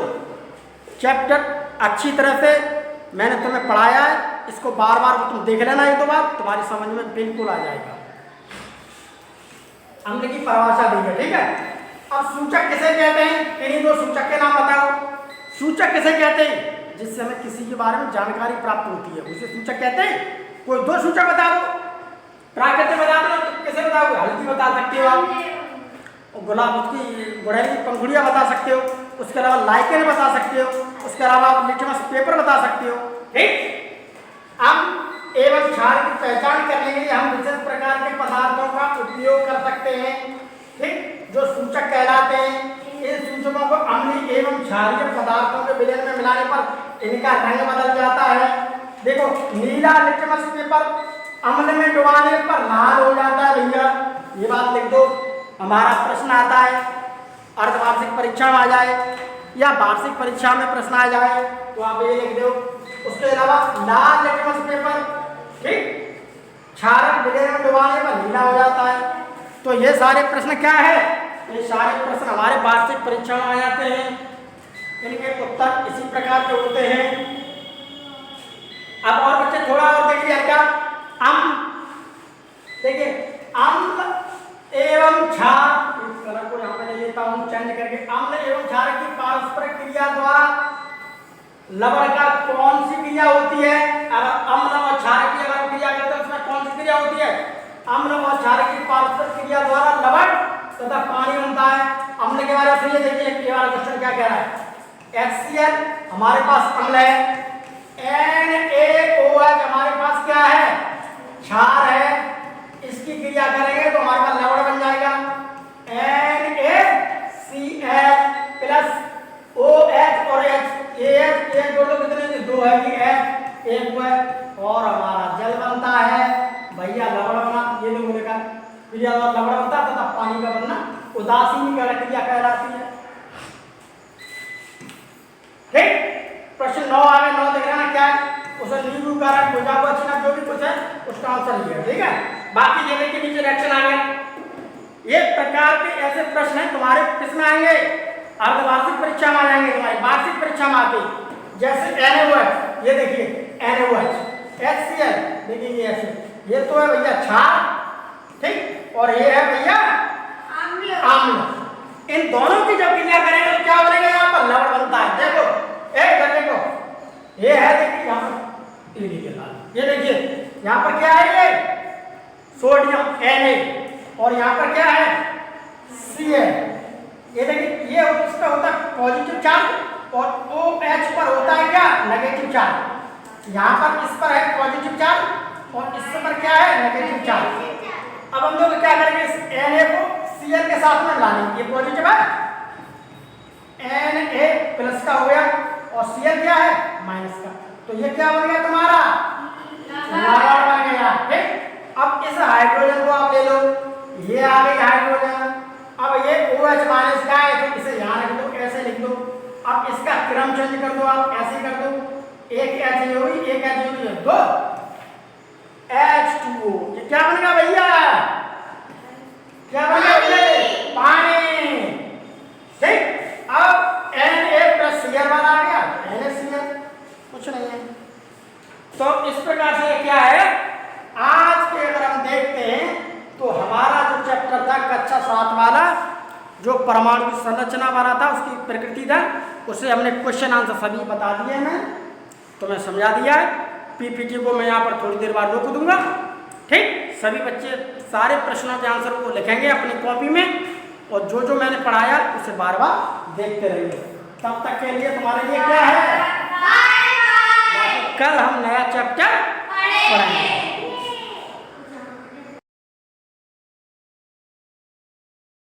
चैप्टर अच्छी तरह से मैंने तुम्हें पढ़ाया है, इसको बार बार तुम देख लेना, एक दो बार तुम्हारी समझ में बिल्कुल आ जाएगा। अम्ल की परिभाषा दी है। ठीक है। अब सूचक किसे कहते हैं, इन्हीं 2 सूचक के नाम बताओ। सूचक किसे कहते हैं, जिससे हमें किसी के बारे में जानकारी प्राप्त होती है, उसे सूचक कहते हैं। कोई 2 सूचक बता दो, प्राकृतिक बता दो, तो किसे बताओगे, हल्दी बता सकते हो आप, और गुलाब उसकी गुड़हल की पंखुड़ियाँ बता सकते हो, उसके अलावा लाइकेन बता सकते हो, उसके अलावा आप लिटमस पेपर बता सकते हो। ठीक। हम एवं क्षार की पहचान करने के लिए हम विशेष प्रकार के पदार्थों का उपयोग कर सकते हैं। ठीक। जो सूचक कहलाते हैं। इन सूचकों को अम्लीय एवं क्षारीय पदार्थों के विलयन में मिलाने पर इनका रंग बदल जाता है। देखो नीला लिटमस पेपर अम्ल में डुबाने पर लाल हो जाता है भैया, ये बात लिख दो। हमारा प्रश्न आता है अर्धवार्षिक परीक्षा में आ जाए या वार्षिक परीक्षा में प्रश्न आ जाए तो आप ये लिख दो। उसके अलावा लाल लिटमस पेपर ठीक क्षारक विलयन में डुबाने पर नीला हो जाता है। तो ये सारे प्रश्न क्या है, ये सारे प्रश्न हमारे वार्षिक परीक्षा में आ जाते हैं। इनके उत्तर इसी प्रकार के होते हैं। अब और बच्चे थोड़ा और देखिए क्या देखिए अम्ल एवं क्षार, इस कलर को यहाँ पे ले लेता हूँ चेंज करके। अम्ल एवं क्षार की पारस्परिक क्रिया द्वारा लवण का कौन सी क्रिया होती है? अगर अम्ल और क्षार की अगर क्रिया करते हैं उसमें कौन सी क्रिया होती है? अम्ल और क्षार की पारस्परिक क्रिया द्वारा लवण तथा पानी बनता है। अम्ल के बारे में ये देखिए ये वाला क्वेश्चन क्या कह रहा है। HCl हमारे पास अम्ल है, NaOH हमारे पास क्या है? क्षार है। इसकी क्रिया करेंगे तो हमारे पास लवण बन जाएगा NaCl प्लस OH और H, एक जोड़ दो कितने? दो है कि एक है और हमारा जल बनता है भैया लवण बना। ये नहीं बोलेगा क्रिया द्वारा लवण बनता है तथा पानी का बनना उदासीन क्रिया कहलाती है। ठीक, प्रश्न 9 आ गया। 9 देख रहे ना क्या है, उसे नींबू कारक भुजा जो भी कुछ है उसका आंसर लिया। ठीक है, बाकी ये देखिए नीचे रिएक्शन आ गया। ये प्रकार के ऐसे प्रश्न हैं तुम्हारे किसमें आएंगे? अर्धवार्षिक परीक्षा में आ जाएंगे, तुम्हारी वार्षिक परीक्षा में आते जैसे NaOH, ये देखिए NaOH, HCl देखिए ये ऐसे, ये तो है भैया क्षार ठीक, और ये है भैया अम्ल। इन दोनों की जब क्रिया करेंगे तो क्या बनेगा? यहाँ पर लवण बनता है। देखो एक देखो ये है, देखिए यहाँ पर ये देखिए यहाँ पर क्या है? ये सोडियम Na और यहाँ पर क्या है? Cl। ये देखिए ये उसका होता है पॉजिटिव चार्ज और OH पर होता है क्या? Negative charge. यहाँ पर इस पर है पॉजिटिव चार्ज और इस पर क्या है? Negative charge. अब हम लोग क्या करेंगे? इस Na को Cl के साथ में ला लेंगे। ये पॉजिटिव है, Na प्लस का हो गया और Cl क्या है? माइनस का। तो ये क्या बन गया तुम्हारा? लवण बन गया। ठीक, अब इस हाइड्रोजन को आप ले लो, ये आ गई हाइड्रोजन। अब ये OH माइनस का है तो इसे यहाँ रख दो, ऐसे लिख दो। अब इसका क्रम चेंज कर दो, आप ऐसे कर दो, एक H होगी, एक H होगी, दो H2O। ये क्या बन गया भैया? क्या बन गया भैया? पानी। ठीक, अब Na प्लस Cl वाला आ गया, NaCl कुछ नहीं है। तो इस प्रकार से क्या है, आज के अगर हम देखते हैं तो हमारा जो चैप्टर था कक्षा 7 वाला जो परमाणु की संरचना वाला था, उसकी प्रकृति था, उसे हमने क्वेश्चन आंसर सभी बता दिए हैं, तो मैं समझा दिया है। पीपीटी को मैं यहाँ पर थोड़ी देर बाद रोक दूंगा। ठीक, सभी बच्चे सारे प्रश्नों के आंसर को लिखेंगे अपनी कॉपी में और जो जो मैंने पढ़ाया उसे बार बार देखते रहिए। तब तक के लिए तुम्हारे लिए क्या है, कल हम नया चैप्टर पढ़ेंगे।